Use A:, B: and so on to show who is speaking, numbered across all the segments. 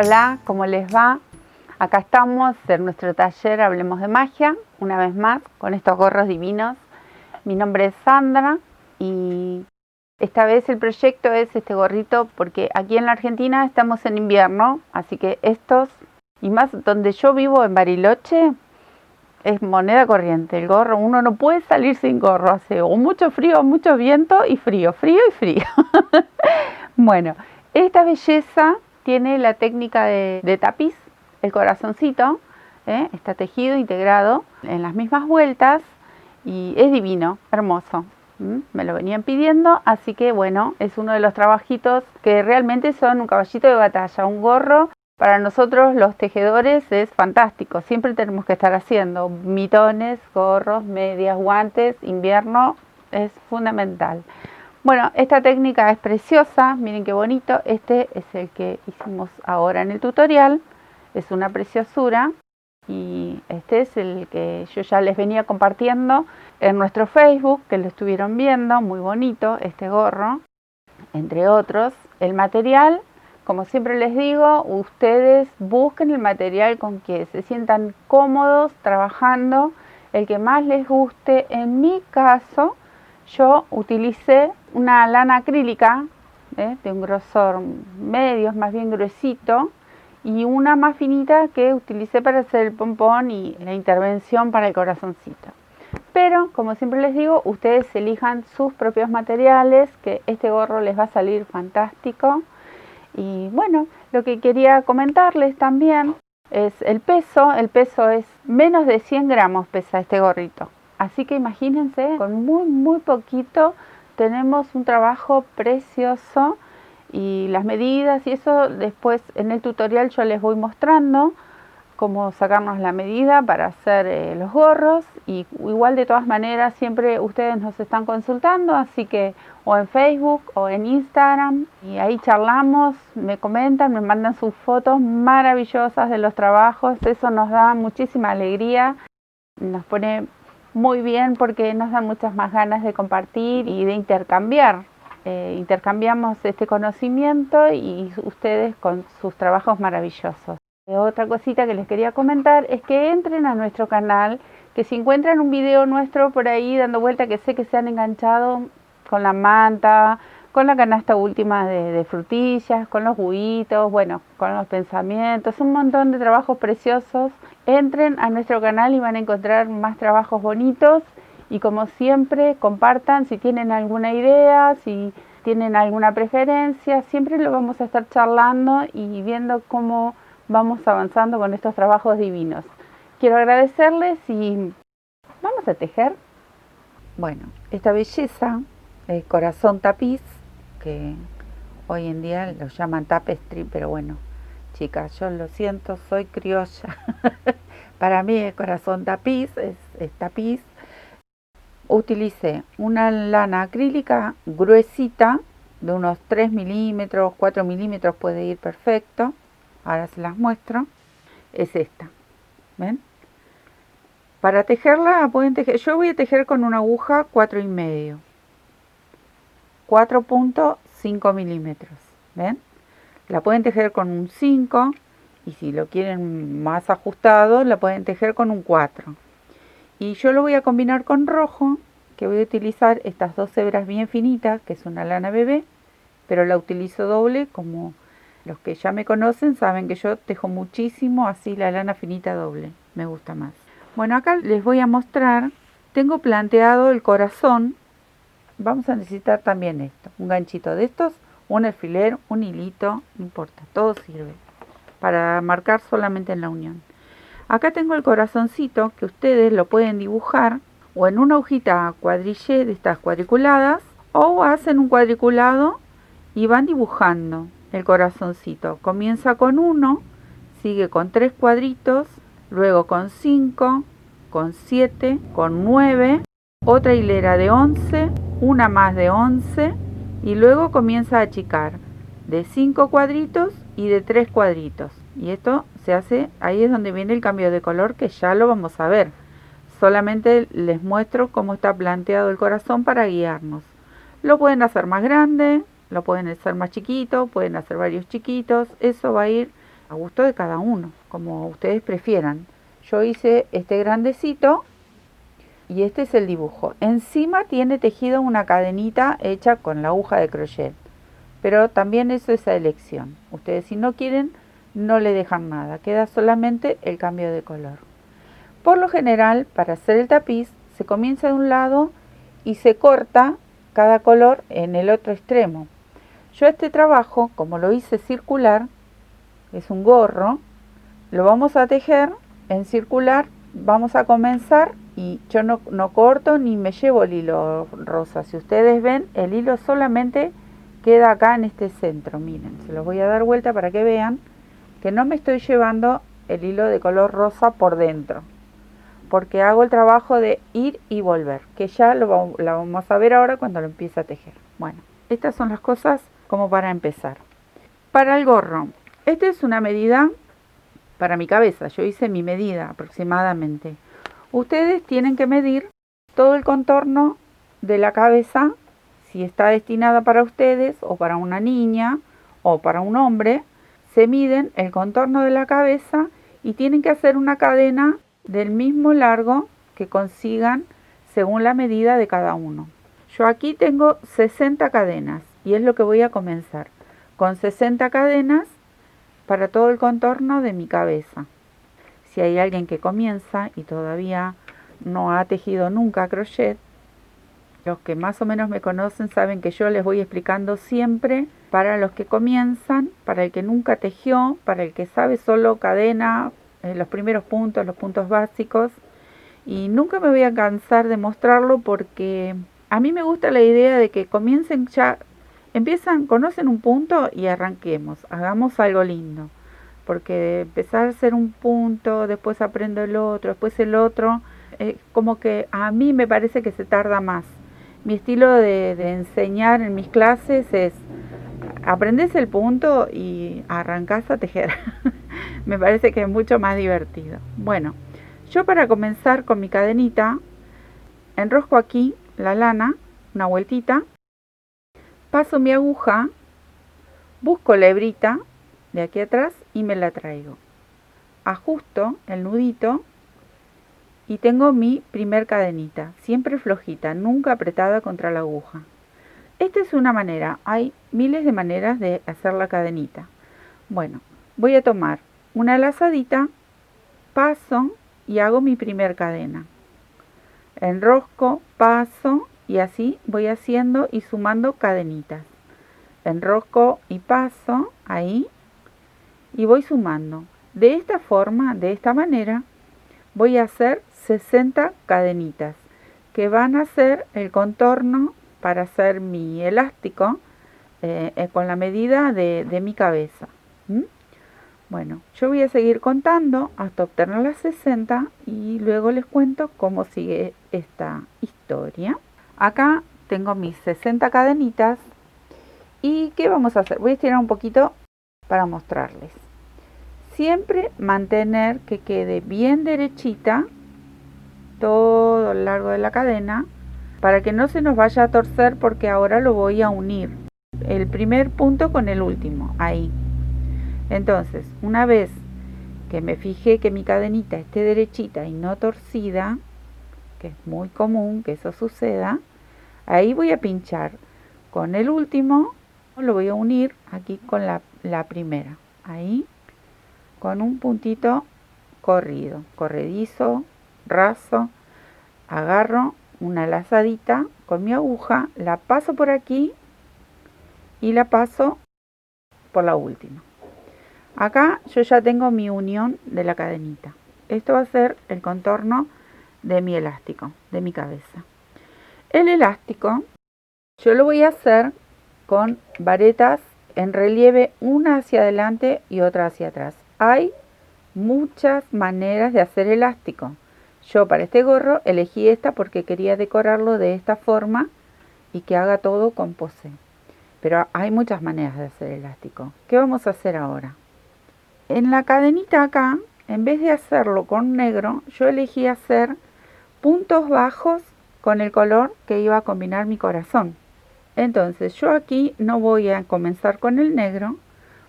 A: Hola, ¿cómo les va? Acá estamos en nuestro taller Hablemos de Magia, una vez más, con estos gorros divinos. Mi nombre es Sandra y esta vez el proyecto es este gorrito porque aquí en la Argentina estamos en invierno, así que estos, y más donde yo vivo en Bariloche, es moneda corriente. El gorro, uno no puede salir sin gorro, hace o mucho frío, mucho viento y frío, frío y frío. Bueno, esta belleza tiene la técnica de tapiz, el corazoncito, está tejido, integrado en las mismas vueltas y es divino, hermoso. Me lo venían pidiendo, así que bueno, es uno de los trabajitos que realmente son un caballito de batalla, un gorro. Para nosotros los tejedores es fantástico, siempre tenemos que estar haciendo mitones, gorros, medias, guantes, invierno, es fundamental. Bueno, esta técnica es preciosa, miren qué bonito, este es el que hicimos ahora en el tutorial, es una preciosura y este es el que yo ya les venía compartiendo en nuestro Facebook, que lo estuvieron viendo, muy bonito este gorro, entre otros. El material, como siempre les digo, ustedes busquen el material con que se sientan cómodos trabajando, el que más les guste. En mi caso, yo utilicé una lana acrílica de un grosor medio, más bien gruesito, y una más finita que utilicé para hacer el pompón y la intervención para el corazoncito. Pero, como siempre les digo, ustedes elijan sus propios materiales, que este gorro les va a salir fantástico. Y bueno, lo que quería comentarles también es el peso. El peso es menos de 100 gramos pesa este gorrito. Así que imagínense, con muy poquito tenemos un trabajo precioso. Y las medidas y eso después en el tutorial yo les voy mostrando cómo sacarnos la medida para hacer los gorros. Y igual de todas maneras siempre ustedes nos están consultando, así que o en Facebook o en Instagram, y ahí charlamos, me comentan, me mandan sus fotos maravillosas de los trabajos. Eso nos da muchísima alegría, nos pone muy bien porque nos da muchas más ganas de compartir y de intercambiar. Intercambiamos este conocimiento y ustedes con sus trabajos maravillosos. Otra cosita que les quería comentar es que entren a nuestro canal, que si encuentran un video nuestro por ahí dando vuelta, que sé que se han enganchado con la manta, con la canasta última de frutillas, con los juguitos, bueno, con los pensamientos, un montón de trabajos preciosos. Entren a nuestro canal y van a encontrar más trabajos bonitos. Y como siempre, compartan si tienen alguna idea, si tienen alguna preferencia, siempre lo vamos a estar charlando y viendo cómo vamos avanzando con estos trabajos divinos. Quiero agradecerles y vamos a tejer. Bueno, esta belleza, el corazón tapiz, que hoy en día lo llaman tapestry, pero bueno, chicas, yo lo siento, soy criolla. Para mí el corazón tapiz es tapiz. Utilicé una lana acrílica gruesita de unos 3 milímetros, 4 milímetros puede ir perfecto. Ahora se las muestro. Es esta, ¿ven? Para tejerla pueden tejer, yo voy a tejer con una aguja 4,5, 4,5 milímetros, ¿ven? La pueden tejer con un 5 y si lo quieren más ajustado la pueden tejer con un 4. Y yo lo voy a combinar con rojo, que voy a utilizar estas dos hebras bien finitas, que es una lana bebé, pero la utilizo doble. Como los que ya me conocen saben que yo tejo muchísimo así la lana finita doble, me gusta más. Bueno, acá les voy a mostrar, tengo planteado el corazón. Vamos a necesitar también esto, un ganchito de estos, un alfiler, un hilito, no importa, todo sirve para marcar solamente en la unión. Acá tengo el corazoncito, que ustedes lo pueden dibujar o en una hojita cuadrillé de estas cuadriculadas, o hacen un cuadriculado y van dibujando el corazoncito. Comienza con 1, sigue con 3 cuadritos, luego con 5, con 7, con 9, otra hilera de 11, una más de 11 y luego comienza a achicar de 5 cuadritos y de 3 cuadritos. Y esto se hace, ahí es donde viene el cambio de color, que ya lo vamos a ver. Solamente les muestro cómo está planteado el corazón para guiarnos. Lo pueden hacer más grande, lo pueden hacer más chiquito, pueden hacer varios chiquitos. Eso va a ir a gusto de cada uno, como ustedes prefieran. Yo hice este grandecito y este es el dibujo. Encima tiene tejido una cadenita hecha con la aguja de crochet, pero también eso es a elección. Ustedes si no quieren no le dejan nada, queda solamente el cambio de color. Por lo general, para hacer el tapiz se comienza de un lado y se corta cada color en el otro extremo. Yo este trabajo, como lo hice circular, es un gorro, lo vamos a tejer en circular. Vamos a comenzar y yo no corto ni me llevo el hilo rosa. Si ustedes ven, el hilo solamente queda acá en este centro. Miren, se los voy a dar vuelta para que vean que no me estoy llevando el hilo de color rosa por dentro, porque hago el trabajo de ir y volver, que ya la vamos a ver ahora cuando lo empiece a tejer. Bueno, estas son las cosas como para empezar. Para el gorro, esta es una medida para mi cabeza. Yo hice mi medida aproximadamente. Ustedes tienen que medir todo el contorno de la cabeza, si está destinada para ustedes o para una niña o para un hombre. Se miden el contorno de la cabeza y tienen que hacer una cadena del mismo largo que consigan según la medida de cada uno. Yo aquí tengo 60 cadenas y es lo que voy a comenzar, con 60 cadenas para todo el contorno de mi cabeza. Si hay alguien que comienza y todavía no ha tejido nunca crochet, los que más o menos me conocen saben que yo les voy explicando siempre para los que comienzan, para el que nunca tejió, para el que sabe solo cadena, los primeros puntos, los puntos básicos. Y nunca me voy a cansar de mostrarlo porque a mí me gusta la idea de que comiencen ya, conocen un punto y arranquemos, hagamos algo lindo. Porque empezar a hacer un punto, después aprendo el otro, después el otro, como que a mí me parece que se tarda más. Mi estilo de enseñar en mis clases es, aprendes el punto y arrancás a tejer. Me parece que es mucho más divertido. Bueno, yo para comenzar con mi cadenita, enrosco aquí la lana, una vueltita, paso mi aguja, busco la hebrita de aquí atrás y me la traigo. Ajusto el nudito y tengo mi primer cadenita, siempre flojita, nunca apretada contra la aguja. Esta es una manera, hay miles de maneras de hacer la cadenita. Bueno, voy a tomar una lazadita, paso y hago mi primer cadena. Enrosco, paso y así voy haciendo y sumando cadenitas. Enrosco y paso ahí y voy sumando. De esta forma, de esta manera, voy a hacer 60 cadenitas que van a ser el contorno para hacer mi elástico con la medida de mi cabeza. Bueno, yo voy a seguir contando hasta obtener las 60 y luego les cuento cómo sigue esta historia. Acá tengo mis 60 cadenitas y ¿qué vamos a hacer? Voy a estirar un poquito para mostrarles. Siempre mantener que quede bien derechita todo lo largo de la cadena para que no se nos vaya a torcer, porque ahora lo voy a unir el primer punto con el último, ahí. Entonces, una vez que me fijé que mi cadenita esté derechita y no torcida, que es muy común que eso suceda, ahí voy a pinchar con el último, lo voy a unir aquí con la primera, ahí, con un puntito corrido, corredizo, raso, agarro una lazadita con mi aguja, la paso por aquí y la paso por la última. Acá yo ya tengo mi unión de la cadenita. Esto va a ser el contorno de mi elástico, de mi cabeza. El elástico yo lo voy a hacer con varetas en relieve, una hacia adelante y otra hacia atrás. Hay muchas maneras de hacer elástico. Yo para este gorro elegí esta porque quería decorarlo de esta forma y que haga todo con posé. Pero hay muchas maneras de hacer elástico. ¿Qué vamos a hacer ahora? En la cadenita acá, en vez de hacerlo con negro, yo elegí hacer puntos bajos con el color que iba a combinar mi corazón. Entonces yo aquí no voy a comenzar con el negro,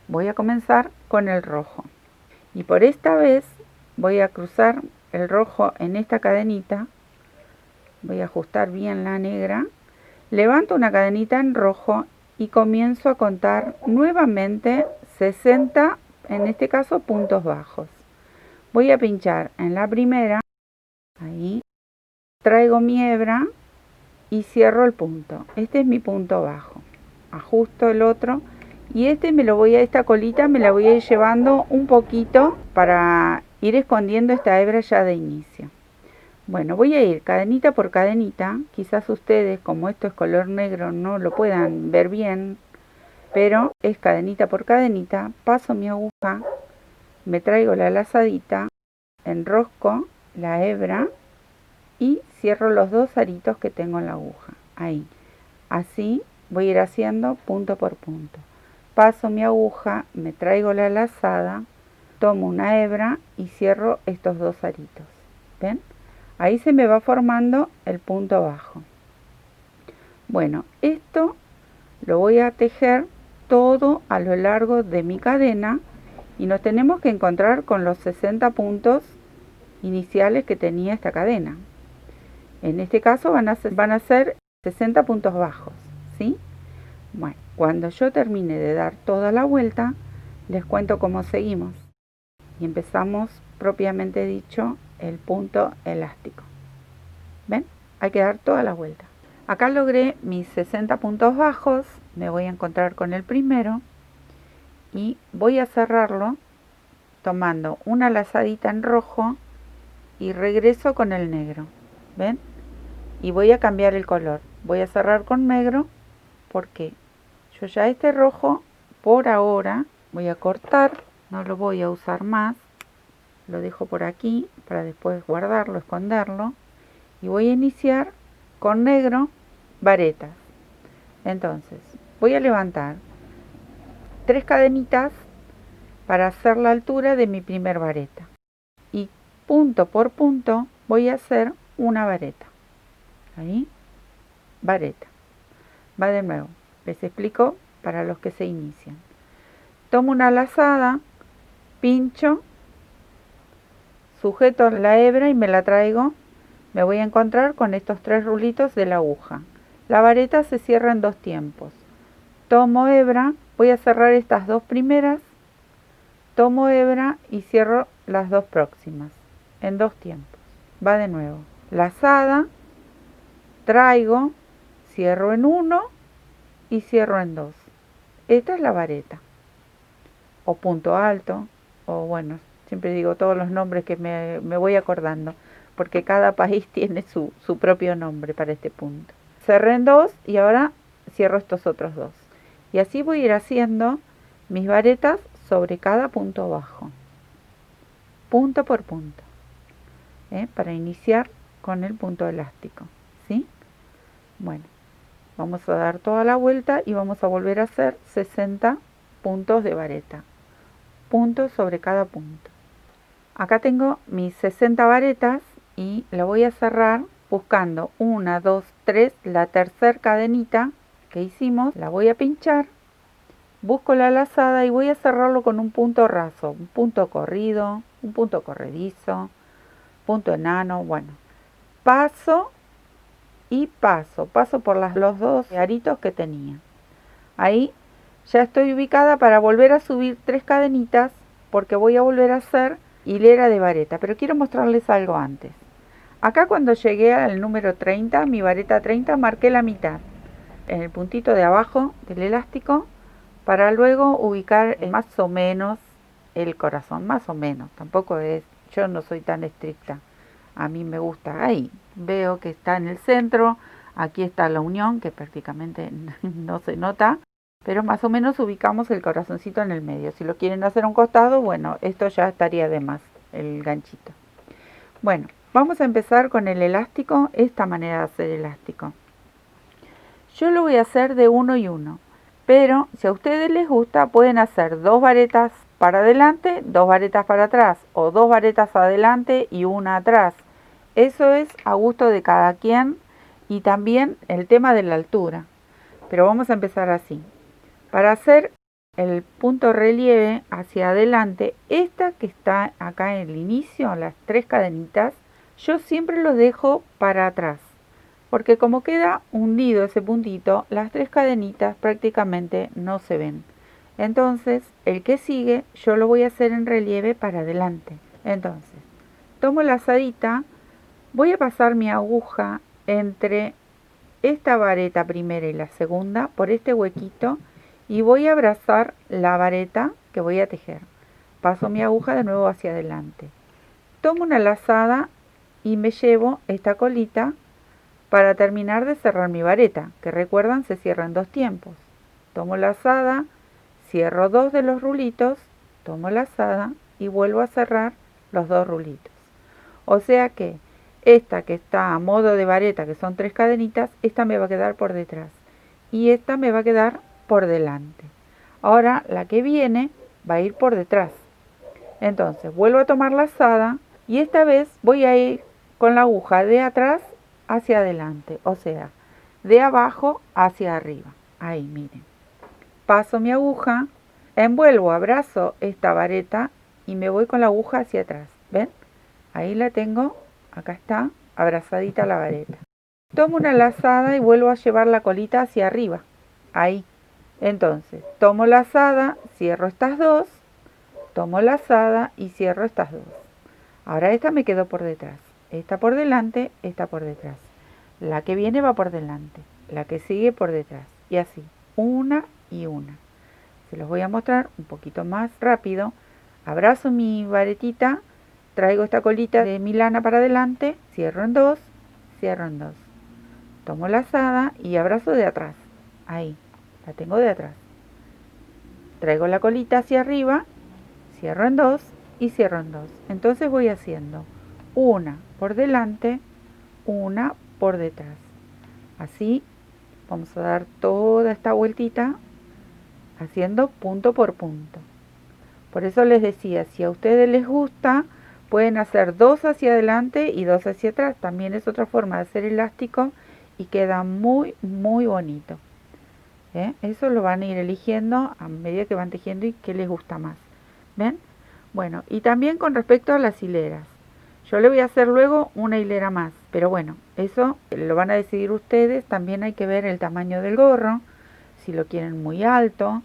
A: voy a comenzar con el rojo. Y por esta vez voy a cruzar el rojo en esta cadenita, voy a ajustar bien la negra, levanto una cadenita en rojo y comienzo a contar nuevamente 60, en este caso puntos bajos. Voy a pinchar en la primera, ahí, traigo mi hebra y cierro el punto. Este es mi punto bajo. Ajusto el otro y esta colita me la voy a ir llevando un poquito para ir escondiendo esta hebra ya de inicio. Bueno, voy a ir cadenita por cadenita. Quizás ustedes, como esto es color negro, no lo puedan ver bien, pero es cadenita por cadenita. Paso mi aguja, me traigo la lazadita, enrosco la hebra y cierro los dos aritos que tengo en la aguja. Ahí. Así voy a ir haciendo punto por punto. Paso mi aguja, me traigo la lazada, tomo una hebra y cierro estos dos aritos. ¿Ven? Ahí se me va formando el punto bajo. Bueno, esto lo voy a tejer todo a lo largo de mi cadena y nos tenemos que encontrar con los 60 puntos iniciales que tenía esta cadena. En este caso van a ser 60 puntos bajos, ¿sí? Bueno, cuando yo termine de dar toda la vuelta, les cuento cómo seguimos. Y empezamos, propiamente dicho, el punto elástico. ¿Ven? Hay que dar toda la vuelta. Acá logré mis 60 puntos bajos, me voy a encontrar con el primero y voy a cerrarlo tomando una lazadita en rojo y regreso con el negro. ¿Ven? Y voy a cambiar el color. Voy a cerrar con negro porque yo ya este rojo por ahora voy a cortar, no lo voy a usar más, lo dejo por aquí para después guardarlo, esconderlo, y voy a iniciar con negro varetas. Entonces voy a levantar 3 cadenitas para hacer la altura de mi primer vareta y punto por punto voy a hacer una vareta. Ahí, vareta. Va de nuevo, les explico para los que se inician. Tomo una lazada, pincho, sujeto la hebra y me la traigo. Me voy a encontrar con estos 3 rulitos de la aguja. La vareta se cierra en 2 tiempos. Tomo hebra, voy a cerrar estas 2 primeras, tomo hebra y cierro las 2 próximas en 2 tiempos. Va de nuevo. Lazada, traigo, cierro en 1 y cierro en 2. Esta es la vareta. O punto alto, o bueno, siempre digo todos los nombres que me voy acordando, porque cada país tiene su propio nombre para este punto. Cerré en 2 y ahora cierro estos otros 2. Y así voy a ir haciendo mis varetas sobre cada punto bajo, punto por punto, para iniciar con el punto elástico, ¿sí? Bueno, vamos a dar toda la vuelta y vamos a volver a hacer 60 puntos de vareta, puntos sobre cada punto. Acá tengo mis 60 varetas y la voy a cerrar buscando 1, 2, 3, la tercera cadenita que hicimos, la voy a pinchar, busco la lazada y voy a cerrarlo con un punto raso, un punto corrido, un punto corredizo, punto enano, bueno. Paso por los 2 aritos que tenía. Ahí ya estoy ubicada para volver a subir 3 cadenitas porque voy a volver a hacer hilera de vareta, pero quiero mostrarles algo antes. Acá cuando llegué al número 30, mi vareta 30, marqué la mitad en el puntito de abajo del elástico para luego ubicar más o menos el corazón, más o menos, tampoco es, yo no soy tan estricta, a mí me gusta, ahí veo que está en el centro, aquí está la unión que prácticamente no se nota, pero más o menos ubicamos el corazoncito en el medio. Si lo quieren hacer a un costado, bueno, esto ya estaría de más, el ganchito. Bueno, vamos a empezar con el elástico, esta manera de hacer elástico. Yo lo voy a hacer de 1 y 1, pero si a ustedes les gusta pueden hacer 2 varetas para adelante, 2 varetas para atrás, o 2 varetas adelante y una atrás. Eso es a gusto de cada quien y también el tema de la altura. Pero vamos a empezar así. Para hacer el punto relieve hacia adelante, esta que está acá en el inicio, las 3 cadenitas, yo siempre los dejo para atrás, porque como queda hundido ese puntito, las 3 cadenitas prácticamente no se ven. Entonces, el que sigue yo lo voy a hacer en relieve para adelante. Entonces, tomo la azadita, voy a pasar mi aguja entre esta vareta primera y la segunda por este huequito y voy a abrazar la vareta que voy a tejer. Paso mi aguja de nuevo hacia adelante. Tomo una lazada y me llevo esta colita para terminar de cerrar mi vareta, que recuerdan se cierra en 2 tiempos. Tomo la lazada, cierro 2 de los rulitos, tomo la lazada y vuelvo a cerrar los 2 rulitos. O sea que esta que está a modo de vareta, que son 3 cadenitas, esta me va a quedar por detrás y esta me va a quedar por delante. Ahora la que viene va a ir por detrás. Entonces vuelvo a tomar la lazada y esta vez voy a ir con la aguja de atrás hacia adelante, o sea, de abajo hacia arriba. Ahí, miren. Paso mi aguja, envuelvo, abrazo esta vareta y me voy con la aguja hacia atrás. ¿Ven? Ahí la tengo, acá está, abrazadita la vareta. Tomo una lazada y vuelvo a llevar la colita hacia arriba. Ahí. Entonces, tomo la lazada, cierro estas 2, tomo la lazada y cierro estas 2. Ahora esta me quedó por detrás. Esta por delante, esta por detrás. La que viene va por delante, la que sigue por detrás. Y así, una y una. Se los voy a mostrar un poquito más rápido. Abrazo mi varetita, traigo esta colita de mi lana para adelante, cierro en 2, cierro en 2. Tomo la lazada y abrazo de atrás. Ahí, la tengo de atrás. Traigo la colita hacia arriba, cierro en 2 y cierro en 2. Entonces voy haciendo una por delante, una por detrás. Así vamos a dar toda esta vueltita haciendo punto por punto. Por eso les decía, si a ustedes les gusta, pueden hacer 2 hacia adelante y 2 hacia atrás. También es otra forma de hacer elástico y queda muy, muy bonito. Eso lo van a ir eligiendo a medida que van tejiendo y qué les gusta más. ¿Ven? Bueno, y también con respecto a las hileras. Yo le voy a hacer luego una hilera más, pero bueno, eso lo van a decidir ustedes. También hay que ver el tamaño del gorro, si lo quieren muy alto,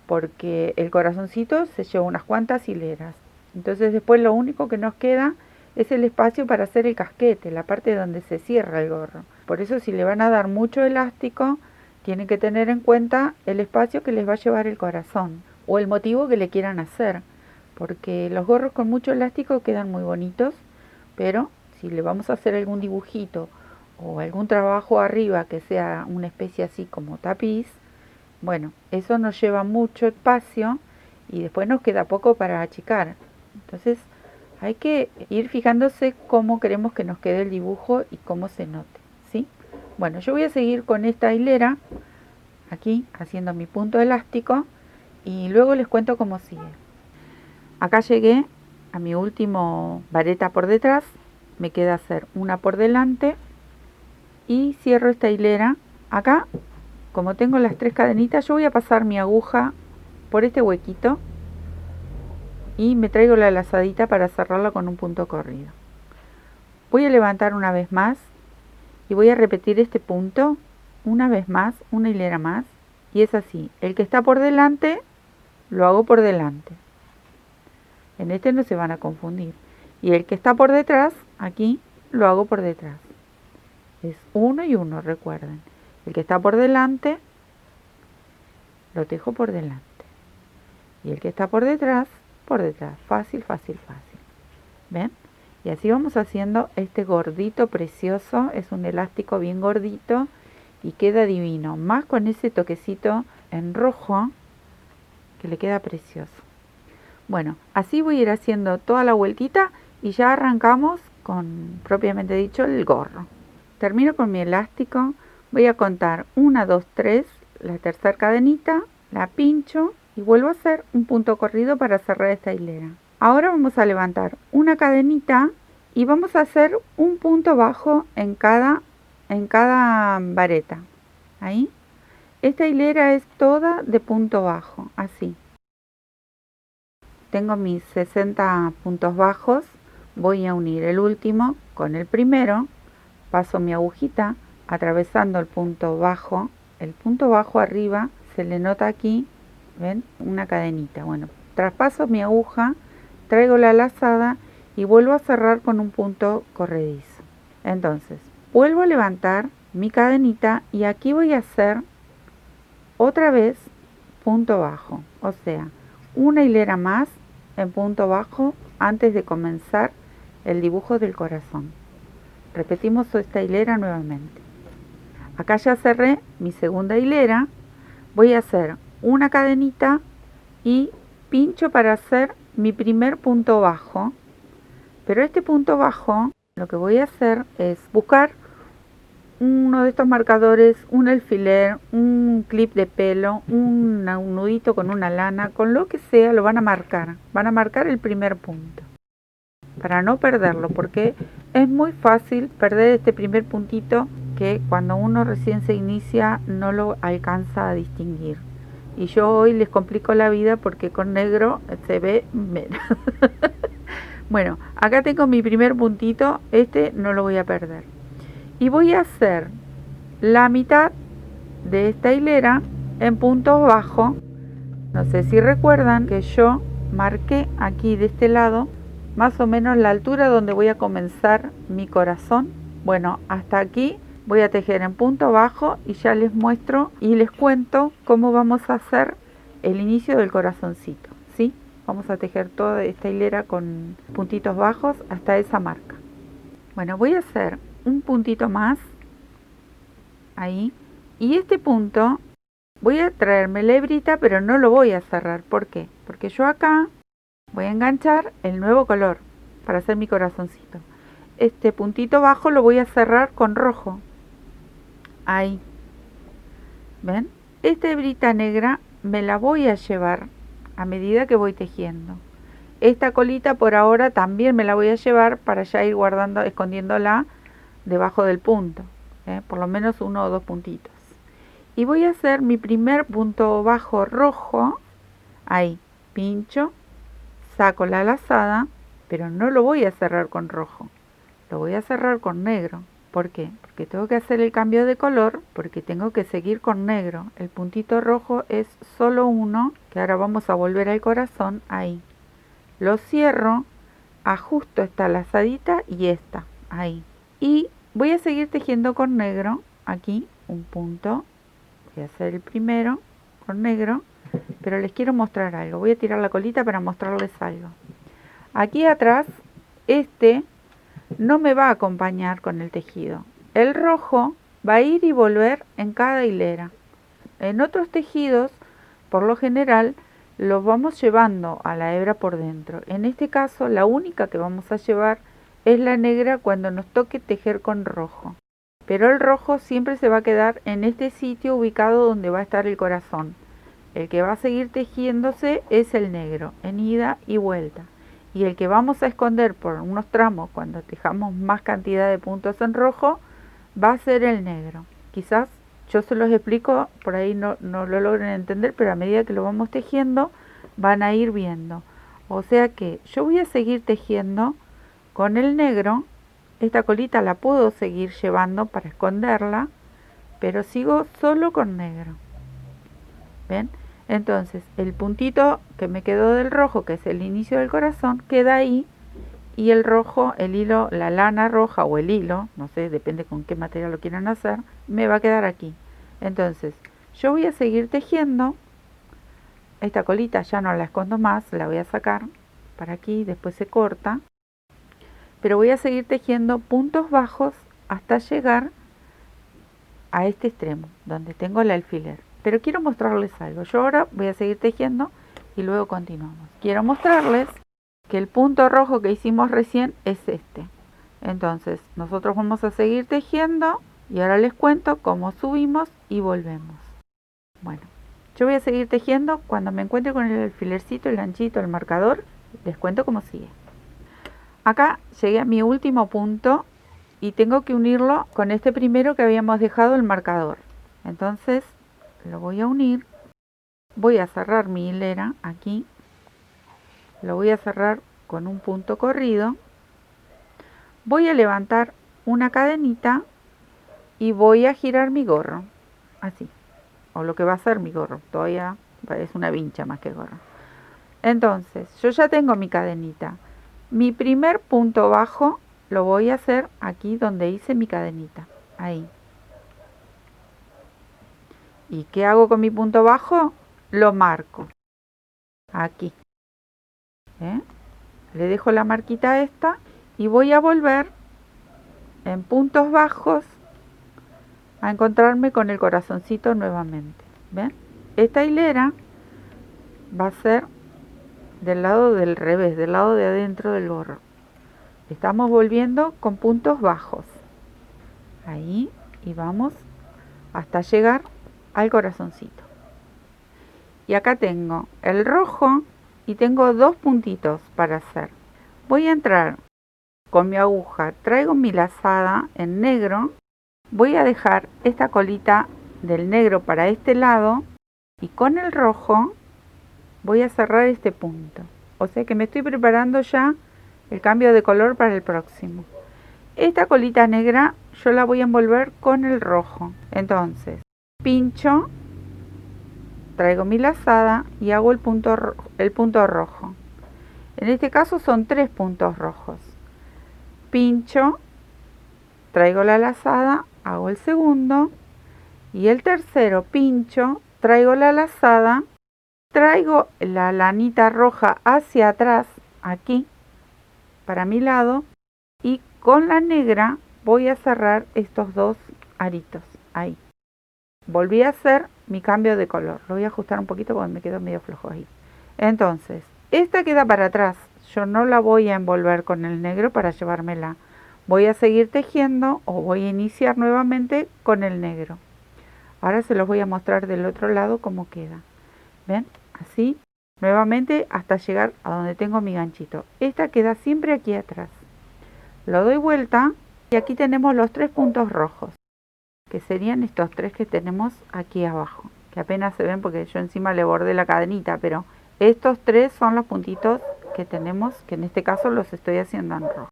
A: porque el corazoncito se lleva unas cuantas hileras. Entonces después lo único que nos queda es el espacio para hacer el casquete, la parte donde se cierra el gorro. Por eso si le van a dar mucho elástico, tienen que tener en cuenta el espacio que les va a llevar el corazón o el motivo que le quieran hacer, porque los gorros con mucho elástico quedan muy bonitos, pero si le vamos a hacer algún dibujito o algún trabajo arriba que sea una especie así como tapiz, bueno, eso nos lleva mucho espacio y después nos queda poco para achicar. Entonces hay que ir fijándose cómo queremos que nos quede el dibujo y cómo se note, ¿sí? Bueno, yo voy a seguir con esta hilera aquí haciendo mi punto elástico y luego les cuento cómo sigue. Acá llegué a mi último vareta por detrás, me queda hacer una por delante y cierro esta hilera. Acá, como tengo las 3 cadenitas, yo voy a pasar mi aguja por este huequito y me traigo la lazadita para cerrarla con un punto corrido. Voy a levantar una vez más y voy a repetir este punto una vez más, una hilera más, y es así. El que está por delante lo hago por delante. En este no se van a confundir. Y el que está por detrás, aquí, lo hago por detrás. Es uno y uno, recuerden. El que está por delante, lo tejo por delante. Y el que está por detrás. Fácil, fácil, fácil. ¿Ven? Y así vamos haciendo este gordito precioso. Es un elástico bien gordito y queda divino. Más con ese toquecito en rojo que le queda precioso. Bueno, así voy a ir haciendo toda la vueltita y ya arrancamos con, propiamente dicho, el gorro. Termino con mi elástico, voy a contar 1, 2, 3, la tercera cadenita, la pincho y vuelvo a hacer un punto corrido para cerrar esta hilera. Ahora vamos a levantar una cadenita y vamos a hacer un punto bajo en cada vareta. Ahí. Esta hilera es toda de punto bajo, así. Tengo mis 60 puntos bajos, voy a unir el último con el primero, paso mi agujita atravesando el punto bajo arriba, se le nota aquí, ¿ven? Una cadenita. Bueno, traspaso mi aguja, traigo la lazada y vuelvo a cerrar con un punto corredizo. Entonces, vuelvo a levantar mi cadenita y aquí voy a hacer otra vez punto bajo, o sea, una hilera más en punto bajo antes de comenzar el dibujo del corazón. Repetimos esta hilera nuevamente. Acá ya cerré mi segunda hilera, voy a hacer una cadenita y pincho para hacer mi primer punto bajo, pero este punto bajo lo que voy a hacer es buscar uno de estos marcadores, un alfiler, un clip de pelo, un nudito con una lana, con lo que sea lo van a marcar el primer punto para no perderlo, porque es muy fácil perder este primer puntito que cuando uno recién se inicia no lo alcanza a distinguir. Y yo hoy les complico la vida porque con negro se ve menos. Bueno, acá tengo mi primer puntito, este no lo voy a perder. Y voy a hacer la mitad de esta hilera en puntos bajos. No sé si recuerdan que yo marqué aquí de este lado más o menos la altura donde voy a comenzar mi corazón. Bueno, hasta aquí voy a tejer en punto bajo y ya les muestro y les cuento cómo vamos a hacer el inicio del corazoncito, ¿sí? Vamos a tejer toda esta hilera con puntitos bajos hasta esa marca. Bueno, voy a hacer un puntito más ahí y este punto voy a traerme la hebrita, pero no lo voy a cerrar. ¿Por qué? Porque yo acá voy a enganchar el nuevo color para hacer mi corazoncito. Este puntito bajo lo voy a cerrar con rojo. Ahí. ¿Ven? Esta hebrita negra me la voy a llevar a medida que voy tejiendo. Esta colita por ahora también me la voy a llevar para ya ir guardando, escondiéndola debajo del punto. Por lo menos uno o dos puntitos. Y voy a hacer mi primer punto bajo rojo. Ahí. Pincho. Saco la lazada, pero no lo voy a cerrar con rojo, lo voy a cerrar con negro. ¿Por qué? Porque tengo que hacer el cambio de color, porque tengo que seguir con negro. El puntito rojo es solo uno, que ahora vamos a volver al corazón, ahí. Lo cierro, ajusto esta lazadita y esta, ahí. Y voy a seguir tejiendo con negro, aquí, un punto. Voy a hacer el primero con negro. Pero les quiero mostrar algo. Voy a tirar la colita para mostrarles algo. Aquí atrás, este no me va a acompañar con el tejido. El rojo va a ir y volver en cada hilera. En otros tejidos, por lo general, los vamos llevando a la hebra por dentro. En este caso, la única que vamos a llevar es la negra cuando nos toque tejer con rojo. Pero el rojo siempre se va a quedar en este sitio ubicado donde va a estar el corazón. El que va a seguir tejiéndose es el negro, en ida y vuelta. Y el que vamos a esconder por unos tramos cuando tejamos más cantidad de puntos en rojo, va a ser el negro. Quizás yo se los explico, por ahí no lo logren entender, pero a medida que lo vamos tejiendo, van a ir viendo. O sea que yo voy a seguir tejiendo con el negro. Esta colita la puedo seguir llevando para esconderla, pero sigo solo con negro. ¿Ven? Entonces el puntito que me quedó del rojo, que es el inicio del corazón, queda ahí, y el rojo, el hilo, la lana roja o el hilo, no sé, depende con qué material lo quieran hacer, me va a quedar aquí. Entonces yo voy a seguir tejiendo. Esta colita ya no la escondo más, la voy a sacar para aquí, después se corta, pero voy a seguir tejiendo puntos bajos hasta llegar a este extremo donde tengo el alfiler. Pero quiero mostrarles algo. Yo ahora voy a seguir tejiendo y luego continuamos. Quiero mostrarles que el punto rojo que hicimos recién es este. Entonces nosotros vamos a seguir tejiendo y ahora les cuento cómo subimos y volvemos. Bueno, yo voy a seguir tejiendo. Cuando me encuentre con el alfilercito, el ganchito, el marcador, les cuento cómo sigue. Acá llegué a mi último punto y tengo que unirlo con este primero que habíamos dejado el marcador. Entonces lo voy a unir, voy a cerrar mi hilera aquí, lo voy a cerrar con un punto corrido, voy a levantar una cadenita y voy a girar mi gorro, así, o lo que va a ser mi gorro, todavía es una vincha más que gorro. Entonces, yo ya tengo mi cadenita. Mi primer punto bajo lo voy a hacer aquí donde hice mi cadenita, ahí. ¿Y qué hago con mi punto bajo? Lo marco, aquí. ¿Eh? Le dejo la marquita esta y voy a volver en puntos bajos a encontrarme con el corazoncito nuevamente. ¿Ven? Esta hilera va a ser del lado del revés, del lado de adentro del gorro. Estamos volviendo con puntos bajos. Ahí, y vamos hasta llegar al corazoncito. Y acá tengo el rojo y tengo dos puntitos para hacer. Voy a entrar con mi aguja, traigo mi lazada en negro, voy a dejar esta colita del negro para este lado y con el rojo voy a cerrar este punto. O sea que me estoy preparando ya el cambio de color para el próximo. Esta colita negra yo la voy a envolver con el rojo. Entonces, pincho, traigo mi lazada y hago el punto rojo. En este caso son 3 puntos rojos. Pincho, traigo la lazada, hago el segundo y el tercero pincho, traigo la lazada, traigo la lanita roja hacia atrás, aquí, para mi lado, y con la negra voy a cerrar estos dos aritos, ahí. Volví a hacer mi cambio de color, lo voy a ajustar un poquito porque me quedó medio flojo ahí. Entonces, esta queda para atrás, yo no la voy a envolver con el negro para llevármela. Voy a seguir tejiendo o voy a iniciar nuevamente con el negro. Ahora se los voy a mostrar del otro lado cómo queda. ¿Ven? Así, nuevamente hasta llegar a donde tengo mi ganchito. Esta queda siempre aquí atrás. Lo doy vuelta y aquí tenemos los 3 puntos rojos, que serían estos 3 que tenemos aquí abajo, que apenas se ven porque yo encima le bordé la cadenita, pero estos 3 son los puntitos que tenemos, que en este caso los estoy haciendo en rojo.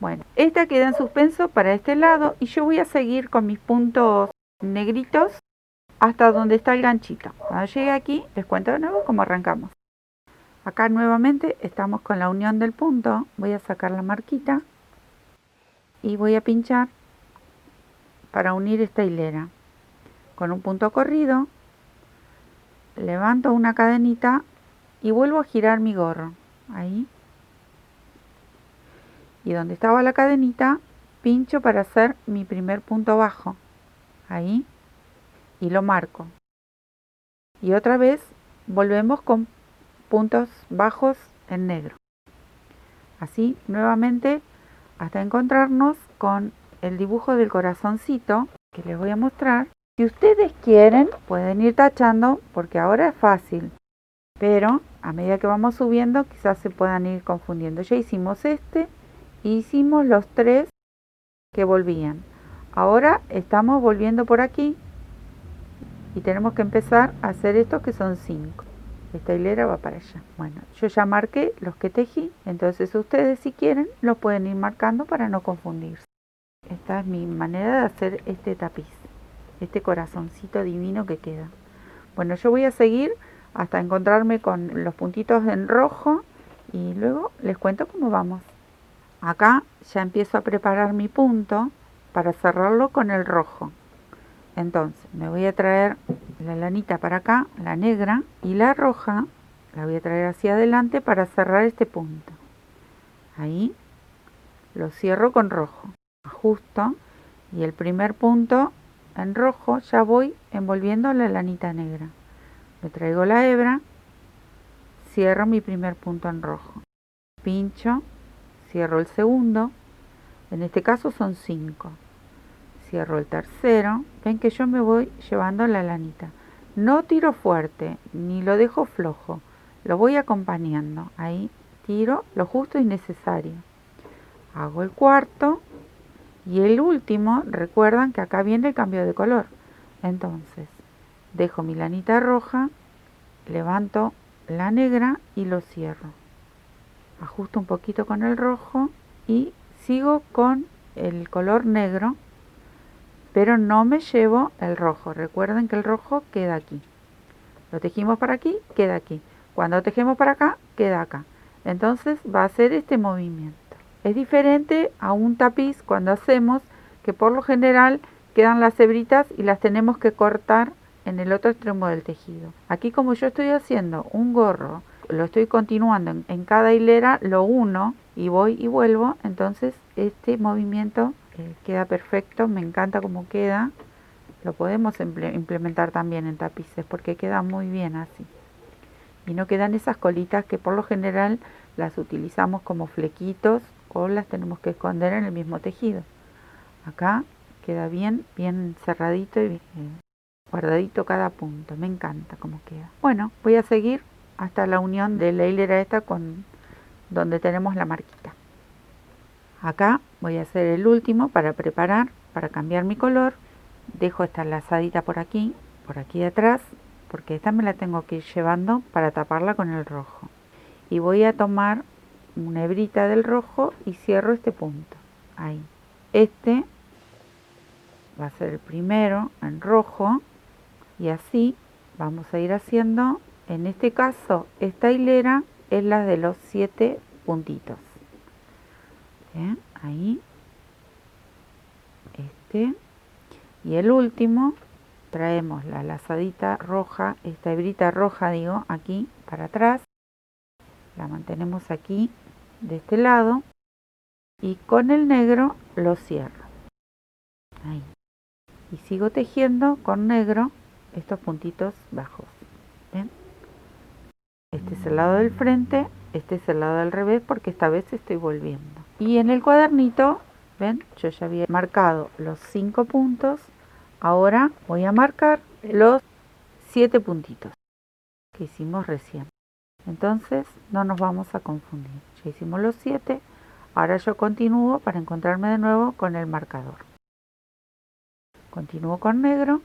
A: Bueno, esta queda en suspenso para este lado y yo voy a seguir con mis puntos negritos hasta donde está el ganchito. Cuando llegue aquí les cuento de nuevo cómo arrancamos. Acá nuevamente estamos con la unión del punto, voy a sacar la marquita y voy a pinchar para unir esta hilera. Con un punto corrido, levanto una cadenita y vuelvo a girar mi gorro, ahí. Y donde estaba la cadenita, pincho para hacer mi primer punto bajo, ahí, y lo marco. Y otra vez volvemos con puntos bajos en negro. Así, nuevamente, hasta encontrarnos con el dibujo del corazoncito que les voy a mostrar. Si ustedes quieren, pueden ir tachando porque ahora es fácil, pero a medida que vamos subiendo quizás se puedan ir confundiendo. Ya hicimos este, hicimos los 3 que volvían. Ahora estamos volviendo por aquí y tenemos que empezar a hacer estos que son 5. Esta hilera va para allá. Bueno, yo ya marqué los que tejí, entonces ustedes si quieren los pueden ir marcando para no confundirse. Esta es mi manera de hacer este tapiz, este corazoncito divino que queda. Bueno, yo voy a seguir hasta encontrarme con los puntitos en rojo y luego les cuento cómo vamos. Acá ya empiezo a preparar mi punto para cerrarlo con el rojo. Entonces me voy a traer la lanita para acá, la negra, y la roja la voy a traer hacia adelante para cerrar este punto. Ahí lo cierro con rojo, ajusto y el primer punto en rojo ya voy envolviendo la lanita negra. Me traigo la hebra, cierro mi primer punto en rojo, pincho, cierro el segundo, en este caso son 5. Cierro el tercero, ven que yo me voy llevando la lanita. No tiro fuerte, ni lo dejo flojo, lo voy acompañando. Ahí tiro lo justo y necesario. Hago el cuarto y el último, recuerdan que acá viene el cambio de color. Entonces, dejo mi lanita roja, levanto la negra y lo cierro. Ajusto un poquito con el rojo y sigo con el color negro, pero no me llevo el rojo. Recuerden que el rojo queda aquí. Lo tejimos para aquí, queda aquí. Cuando tejemos para acá, queda acá. Entonces va a ser este movimiento. Es diferente a un tapiz cuando hacemos, que por lo general quedan las hebritas y las tenemos que cortar en el otro extremo del tejido. Aquí, como yo estoy haciendo un gorro, lo estoy continuando en cada hilera, lo uno y voy y vuelvo, entonces este movimiento queda perfecto. Me encanta cómo queda. Lo podemos implementar también en tapices porque queda muy bien así. Y no quedan esas colitas que por lo general las utilizamos como flequitos o las tenemos que esconder en el mismo tejido. Acá queda bien cerradito y guardadito cada punto. Me encanta cómo queda. Bueno, voy a seguir hasta la unión de la hilera esta con donde tenemos la marquita. Acá voy a hacer el último para preparar, para cambiar mi color. Dejo esta lazadita por aquí de atrás, porque esta me la tengo que ir llevando para taparla con el rojo. Y voy a tomar una hebrita del rojo y cierro este punto. Ahí. Este va a ser el primero en rojo y así vamos a ir haciendo. En este caso, esta hilera es la de los 7 puntitos. ¿Bien? Ahí. Y el último, traemos la lazadita roja, esta hebrita roja digo, aquí para atrás, la mantenemos aquí de este lado y con el negro lo cierro. Ahí. Y sigo tejiendo con negro estos puntitos bajos. ¿Ven? Este es el lado del frente, este es el lado del revés porque esta vez estoy volviendo. Y en el cuadernito, ven, yo ya había marcado los 5 puntos. Ahora voy a marcar los 7 puntitos que hicimos recién. Entonces no nos vamos a confundir. Ya hicimos los 7. Ahora yo continúo para encontrarme de nuevo con el marcador. Continúo con negro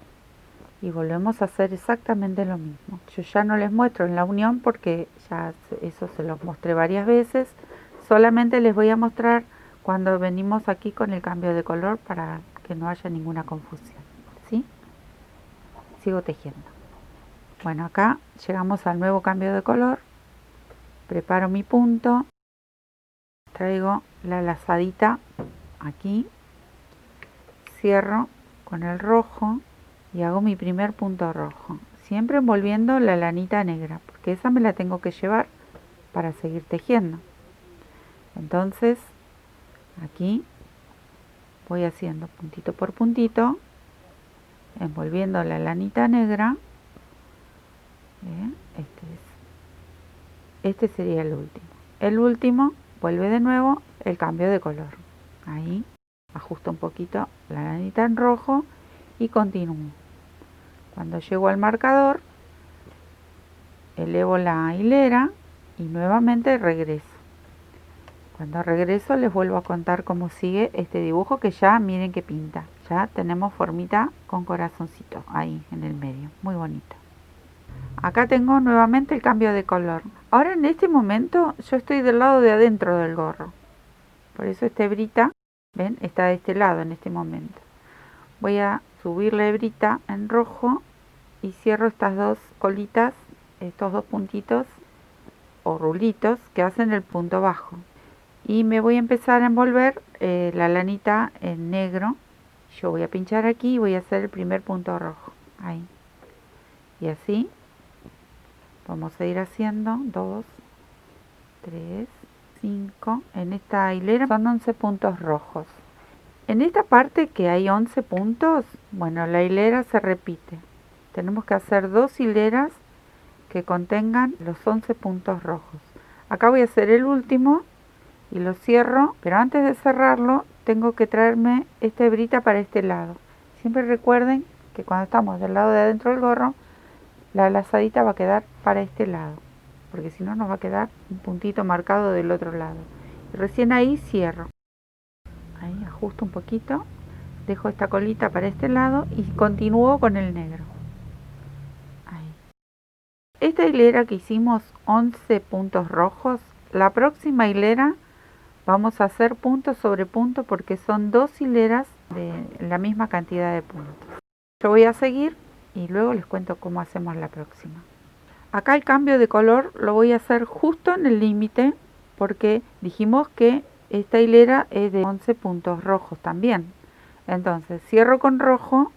A: y volvemos a hacer exactamente lo mismo. Yo ya no les muestro en la unión porque ya eso se los mostré varias veces. Solamente les voy a mostrar cuando venimos aquí con el cambio de color para que no haya ninguna confusión. ¿Sí? Sigo tejiendo. Bueno, acá llegamos al nuevo cambio de color. Preparo mi punto. Traigo la lazadita aquí. Cierro con el rojo y hago mi primer punto rojo. Siempre envolviendo la lanita negra, porque esa me la tengo que llevar para seguir tejiendo. Entonces, aquí voy haciendo puntito por puntito, envolviendo la lanita negra. Bien, este sería el último. El último vuelve de nuevo el cambio de color. Ahí ajusto un poquito la lanita en rojo y continúo. Cuando llego al marcador, elevo la hilera y nuevamente regreso. Cuando regreso les vuelvo a contar cómo sigue este dibujo, que ya miren que pinta. Ya tenemos formita con corazoncito ahí en el medio, muy bonito. Acá tengo nuevamente el cambio de color. Ahora en este momento yo estoy del lado de adentro del gorro. Por eso esta hebrita, ven, está de este lado en este momento. Voy a subir la hebrita en rojo y cierro estas dos colitas, estos dos puntitos o rulitos que hacen el punto bajo. Y me voy a empezar a envolver la lanita en negro. Yo voy a pinchar aquí y voy a hacer el primer punto rojo. Ahí. Y así vamos a ir haciendo 2, 3, 5. En esta hilera son 11 puntos rojos. En esta parte que hay 11 puntos, bueno, la hilera se repite. Tenemos que hacer 2 hileras que contengan los 11 puntos rojos. Acá voy a hacer el último y lo cierro, pero antes de cerrarlo tengo que traerme esta hebrita para este lado. Siempre recuerden que cuando estamos del lado de adentro del gorro, la lazadita va a quedar para este lado, porque si no nos va a quedar un puntito marcado del otro lado. Y recién ahí cierro. Ahí ajusto un poquito, dejo esta colita para este lado y continúo con el negro. esta hilera que hicimos 11 puntos rojos, la próxima hilera vamos a hacer punto sobre punto porque son 2 hileras de la misma cantidad de puntos. Yo voy a seguir y luego les cuento cómo hacemos la próxima. Acá el cambio de color lo voy a hacer justo en el límite porque dijimos que esta hilera es de 11 puntos rojos también. Entonces cierro con rojo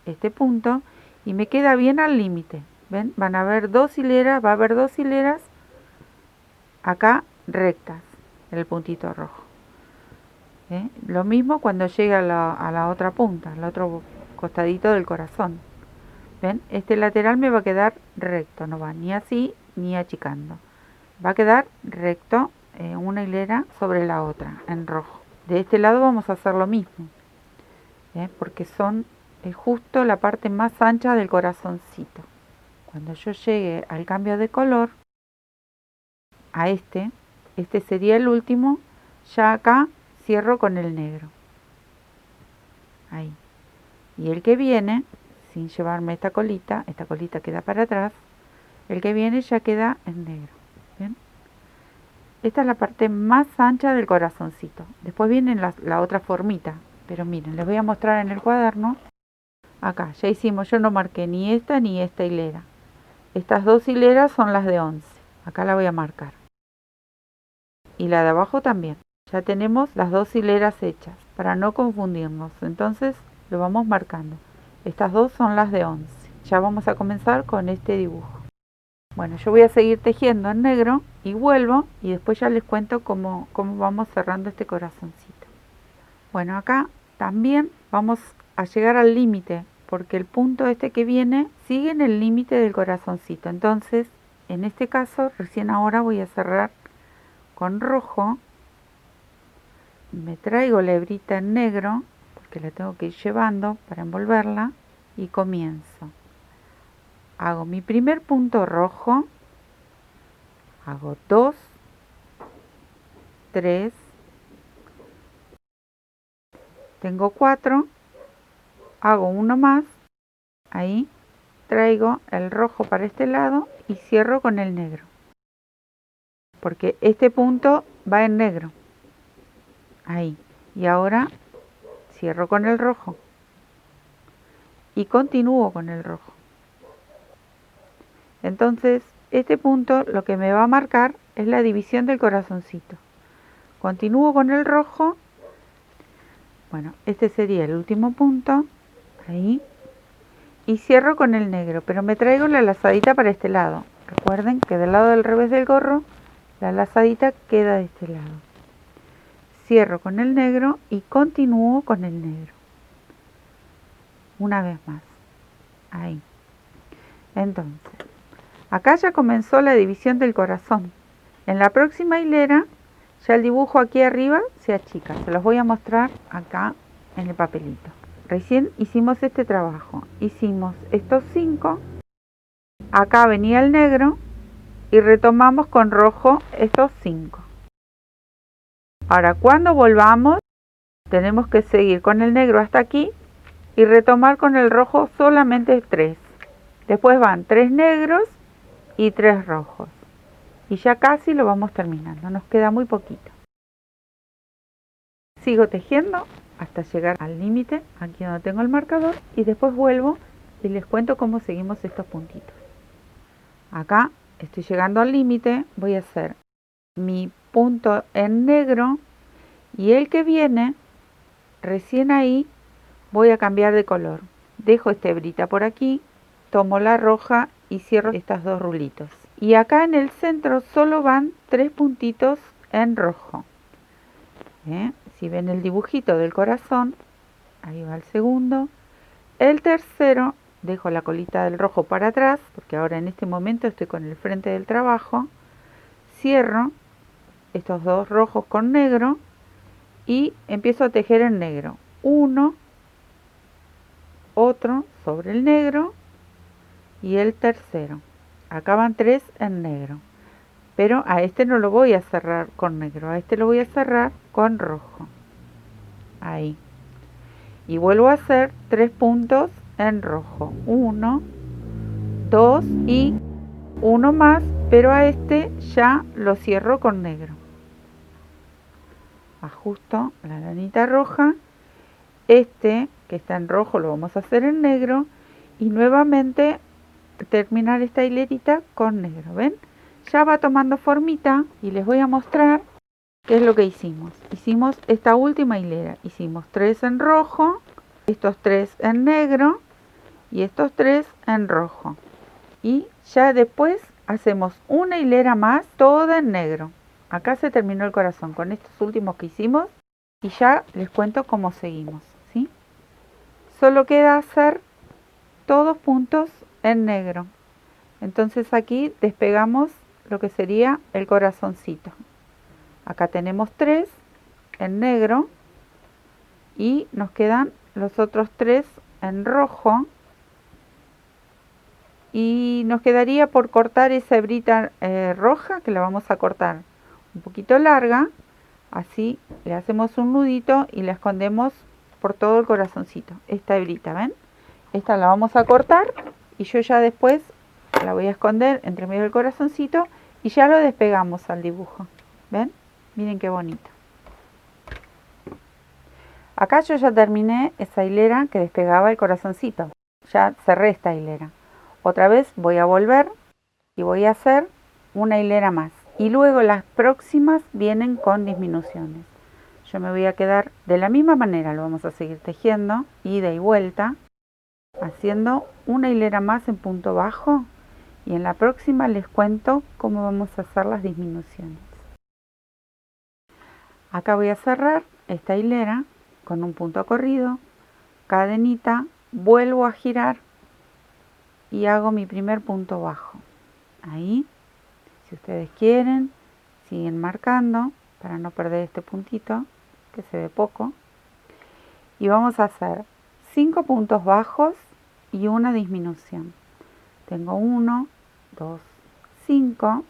A: este punto y me queda bien al límite. ¿Ven? Van a haber 2 hileras, va a haber 2 hileras acá rectas, el puntito rojo. Lo mismo cuando llegue a la otra punta, al otro costadito del corazón. ¿Ven? Este lateral me va a quedar recto, no va ni así ni achicando. Va a quedar recto una hilera sobre la otra en rojo. De este lado vamos a hacer lo mismo, porque es justo la parte más ancha del corazoncito. Cuando yo llegue al cambio de color, a este sería el último, ya acá cierro con el negro. Ahí. Y el que viene, sin llevarme esta colita queda para atrás, el que viene ya queda en negro. ¿Bien? Esta es la parte más ancha del corazoncito. Después viene la otra formita, pero miren, les voy a mostrar en el cuaderno. Acá ya hicimos, yo no marqué ni esta hilera. Estas 2 hileras son las de 11. Acá la voy a marcar. Y la de abajo también. Ya tenemos las 2 hileras hechas, para no confundirnos. Entonces lo vamos marcando. Estas 2 son las de 11. Ya vamos a comenzar con este dibujo. Bueno, yo voy a seguir tejiendo en negro y vuelvo y después ya les cuento cómo vamos cerrando este corazoncito. Bueno, acá también vamos a llegar al límite, porque el punto este que viene sigue en el límite del corazoncito. Entonces, en este caso, recién ahora voy a cerrar con rojo. Me traigo la hebrita en negro, porque la tengo que ir llevando para envolverla, y comienzo. Hago mi primer punto rojo, hago 2, 3, tengo 4, hago uno más, ahí traigo el rojo para este lado y cierro con el negro, porque este punto va en negro, ahí, y ahora cierro con el rojo y continúo con el rojo. Entonces este punto lo que me va a marcar es la división del corazoncito. Continúo con el rojo. Bueno, este sería el último punto, ahí, y cierro con el negro, pero me traigo la lazadita para este lado. Recuerden que del lado del revés del gorro, la lazadita queda de este lado. Cierro con el negro y continúo con el negro. Una vez más, ahí. Entonces, acá ya comenzó la división del corazón. En la próxima hilera, ya el dibujo aquí arriba se achica. Se los voy a mostrar acá en el papelito. Recién hicimos este trabajo. Hicimos estos 5. Acá venía el negro y retomamos con rojo estos 5. Ahora, cuando volvamos, tenemos que seguir con el negro hasta aquí y retomar con el rojo solamente 3. Después van 3 negros y 3 rojos. Y ya casi lo vamos terminando, nos queda muy poquito. Sigo tejiendo hasta llegar al límite, aquí donde tengo el marcador, y después vuelvo y les cuento cómo seguimos estos puntitos. Acá estoy llegando al límite, voy a hacer mi punto en negro y el que viene, recién ahí, voy a cambiar de color. Dejo esta hebrita por aquí, tomo la roja y cierro estas 2 rulitos. Y acá en el centro solo van 3 puntitos en rojo. Si ven el dibujito del corazón, ahí va el segundo. El tercero, dejo la colita del rojo para atrás, porque ahora en este momento estoy con el frente del trabajo. Cierro estos 2 rojos con negro y empiezo a tejer en negro. Uno, otro sobre el negro y el tercero. Acá van 3 en negro. Pero a este no lo voy a cerrar con negro, a este lo voy a cerrar con rojo. Ahí. Y vuelvo a hacer 3 puntos en rojo. 1, 2 y uno más, pero a este ya lo cierro con negro. Ajusto la lanita roja, este que está en rojo lo vamos a hacer en negro y nuevamente terminar esta hilerita con negro. ¿Ven? Ya va tomando formita y les voy a mostrar qué es lo que hicimos. Hicimos esta última hilera, hicimos 3 en rojo, estos 3 en negro y estos 3 en rojo, y ya después hacemos una hilera más toda en negro. Acá se terminó el corazón con estos últimos que hicimos y ya les cuento cómo seguimos, ¿sí? Solo queda hacer todos puntos en negro. Entonces aquí despegamos lo que sería el corazoncito. Acá tenemos 3 en negro y nos quedan los otros 3 en rojo. Y nos quedaría por cortar esa hebrita roja, que la vamos a cortar un poquito larga. Así le hacemos un nudito y la escondemos por todo el corazoncito. Esta hebrita, ¿ven? Esta la vamos a cortar y yo ya después la voy a esconder entre medio del corazoncito y ya lo despegamos al dibujo. ¿Ven? Miren qué bonito. Acá yo ya terminé esa hilera que despegaba el corazoncito. Ya cerré esta hilera. Otra vez voy a volver y voy a hacer una hilera más. Y luego las próximas vienen con disminuciones. Yo me voy a quedar de la misma manera, lo vamos a seguir tejiendo, ida y vuelta, haciendo una hilera más en punto bajo. Y en la próxima les cuento cómo vamos a hacer las disminuciones. Acá voy a cerrar esta hilera con un punto corrido, cadenita, vuelvo a girar y hago mi primer punto bajo. Ahí, si ustedes quieren, siguen marcando para no perder este puntito que se ve poco. Y vamos a hacer 5 puntos bajos y una disminución. Tengo 1, 2, 5.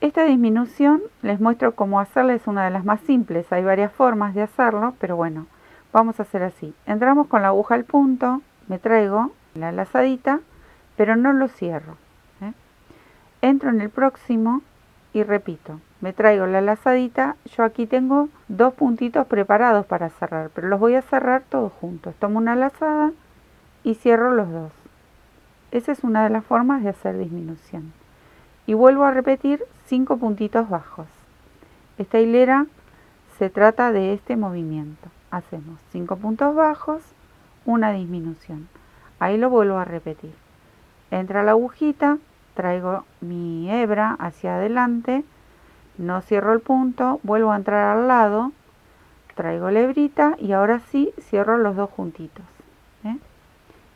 A: Esta disminución les muestro cómo hacerla, es una de las más simples. Hay varias formas de hacerlo, pero bueno, vamos a hacer así. Entramos con la aguja al punto, me traigo la lazadita, pero no lo cierro. Entro en el próximo y repito, me traigo la lazadita. Yo aquí tengo 2 puntitos preparados para cerrar, pero los voy a cerrar todos juntos. Tomo una lazada y cierro los 2. Esa es una de las formas de hacer disminución. Y vuelvo a repetir 5 puntitos bajos. Esta hilera se trata de este movimiento. Hacemos 5 puntos bajos, una disminución. Ahí lo vuelvo a repetir. Entra la agujita, traigo mi hebra hacia adelante, no cierro el punto, vuelvo a entrar al lado, traigo la hebrita y ahora sí cierro los 2 juntitos.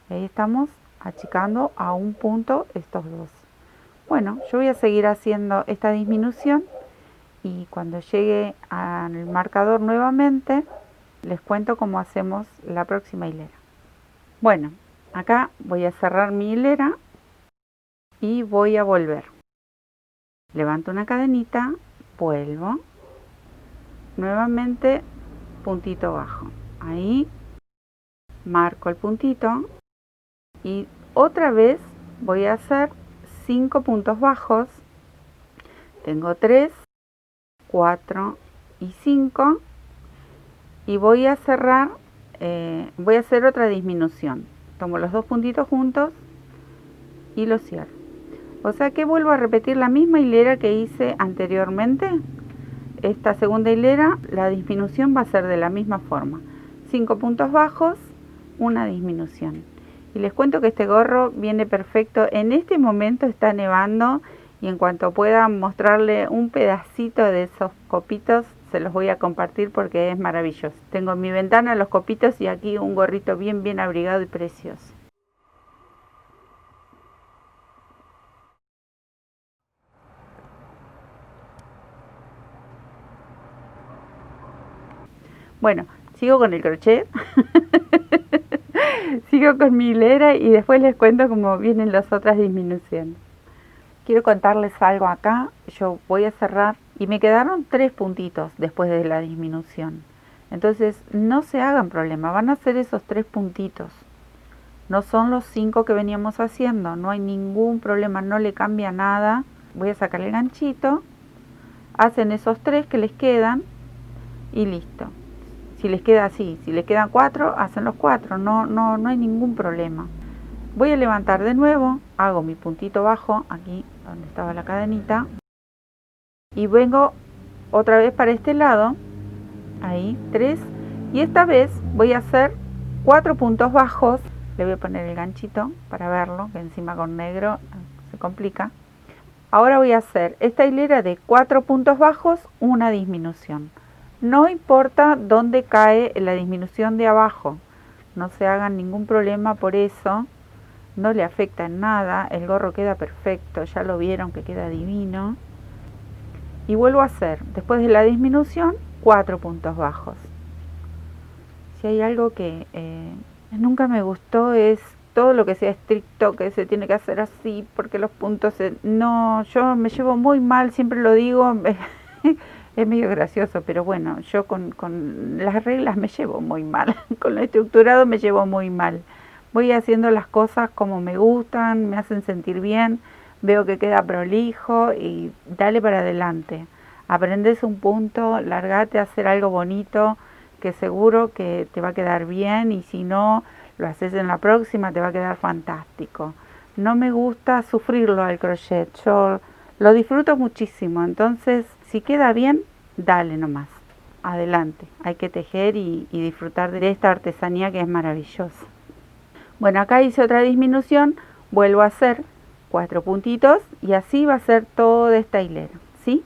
A: Ahí estamos achicando a un punto estos 2. Bueno, yo voy a seguir haciendo esta disminución y cuando llegue al marcador nuevamente les cuento cómo hacemos la próxima hilera. Bueno, acá voy a cerrar mi hilera y voy a volver. Levanto una cadenita, vuelvo, nuevamente puntito bajo. Ahí marco el puntito y otra vez voy a hacer 5 puntos bajos. Tengo 3, 4 y 5 y voy a cerrar, voy a hacer otra disminución. Tomo los 2 puntitos juntos y los cierro. O sea que vuelvo a repetir la misma hilera que hice anteriormente. Esta segunda hilera, la disminución va a ser de la misma forma. 5 puntos bajos, una disminución. Y les cuento que este gorro viene perfecto. En este momento está nevando y en cuanto pueda mostrarle un pedacito de esos copitos, se los voy a compartir porque es maravilloso. Tengo en mi ventana los copitos y aquí un gorrito bien abrigado y precioso. Bueno, sigo con el crochet, sigo con mi hilera y después les cuento cómo vienen las otras disminuciones. Quiero contarles algo acá. Yo voy a cerrar y me quedaron 3 puntitos después de la disminución. Entonces no se hagan problema, van a hacer esos 3 puntitos. No son los 5 que veníamos haciendo, no hay ningún problema, no le cambia nada. Voy a sacar el ganchito, hacen esos 3 que les quedan y listo. Si les queda así, si les quedan 4, hacen los 4, no hay ningún problema. Voy a levantar de nuevo, hago mi puntito bajo, aquí donde estaba la cadenita, y vengo otra vez para este lado, ahí, 3, y esta vez voy a hacer 4 puntos bajos. Le voy a poner el ganchito para verlo, que encima con negro se complica. Ahora voy a hacer esta hilera de 4 puntos bajos, una disminución. No importa dónde cae la disminución de abajo, no se hagan ningún problema por eso, no le afecta en nada, el gorro queda perfecto, ya lo vieron que queda divino. Y vuelvo a hacer, después de la disminución, 4 puntos bajos. Si hay algo que nunca me gustó es todo lo que sea estricto, que se tiene que hacer así, porque los puntos... No, yo me llevo muy mal, siempre lo digo, es medio gracioso, pero bueno, yo con las reglas me llevo muy mal, con lo estructurado me llevo muy mal. Voy haciendo las cosas como me gustan, me hacen sentir bien, veo que queda prolijo y dale para adelante. Aprendes un punto, largate a hacer algo bonito, que seguro que te va a quedar bien, y si no, lo haces en la próxima, te va a quedar fantástico. No me gusta sufrirlo al crochet, yo lo disfruto muchísimo, entonces si queda bien, dale nomás, adelante. Hay que tejer y disfrutar de esta artesanía que es maravillosa. Bueno, acá hice otra disminución, vuelvo a hacer 4 puntitos y así va a ser toda esta hilera, ¿sí?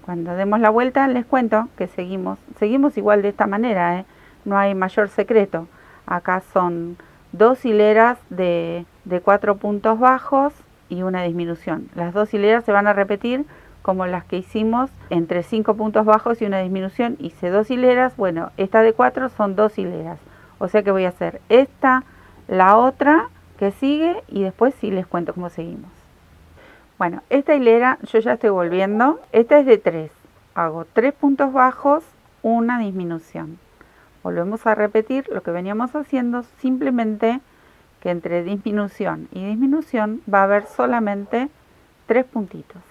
A: Cuando demos la vuelta les cuento que seguimos igual de esta manera, no hay mayor secreto. Acá son 2 hileras de 4 puntos bajos y una disminución. Las 2 hileras se van a repetir como las que hicimos entre 5 puntos bajos y una disminución. Hice 2 hileras, bueno, esta de 4 son 2 hileras. O sea que voy a hacer esta, la otra que sigue y después sí les cuento cómo seguimos. Bueno, esta hilera yo ya estoy volviendo, esta es de 3, hago 3 puntos bajos, una disminución. Volvemos a repetir lo que veníamos haciendo, simplemente que entre disminución y disminución va a haber solamente 3 puntitos.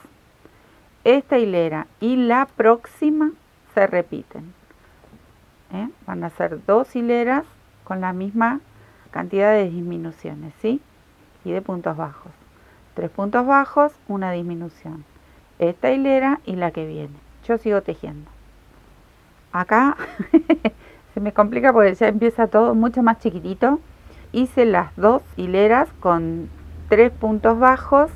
A: Esta hilera y la próxima se repiten. Van a ser 2 hileras con la misma cantidad de disminuciones, ¿sí? Y de puntos bajos. 3 puntos bajos, una disminución. Esta hilera y la que viene. Yo sigo tejiendo. Acá se me complica porque ya empieza todo mucho más chiquitito. Hice las 2 hileras con 3 puntos bajos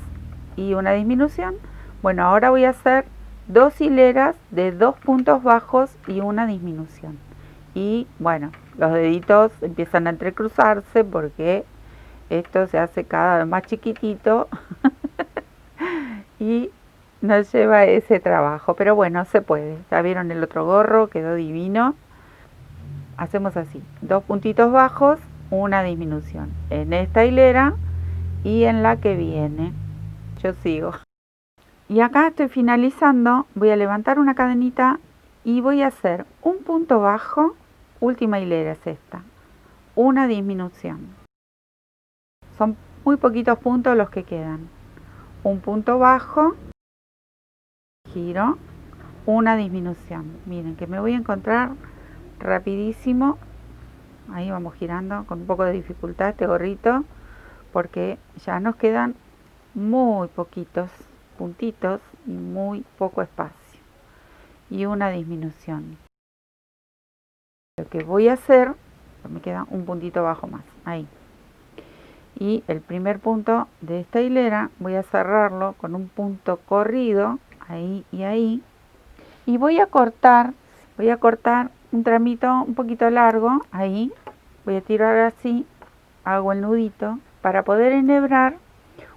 A: y una disminución. Bueno, ahora voy a hacer 2 hileras de 2 puntos bajos y una disminución. Y bueno, los deditos empiezan a entrecruzarse porque esto se hace cada vez más chiquitito y nos lleva ese trabajo. Pero bueno, se puede. Ya vieron el otro gorro, quedó divino. Hacemos así, 2 puntitos bajos, una disminución. En esta hilera y en la que viene. Yo sigo. Y acá estoy finalizando, voy a levantar una cadenita y voy a hacer un punto bajo, última hilera es esta, una disminución. Son muy poquitos puntos los que quedan. Un punto bajo, giro, una disminución. Miren que me voy a encontrar rapidísimo. Ahí vamos girando con un poco de dificultad este gorrito, porque ya nos quedan muy poquitos puntitos y muy poco espacio. Y una disminución. Lo que voy a hacer, me queda un puntito bajo más, ahí. Y el primer punto de esta hilera voy a cerrarlo con un punto corrido, ahí y ahí. Y voy a cortar un tramito un poquito largo, ahí. Voy a tirar así, hago el nudito para poder enhebrar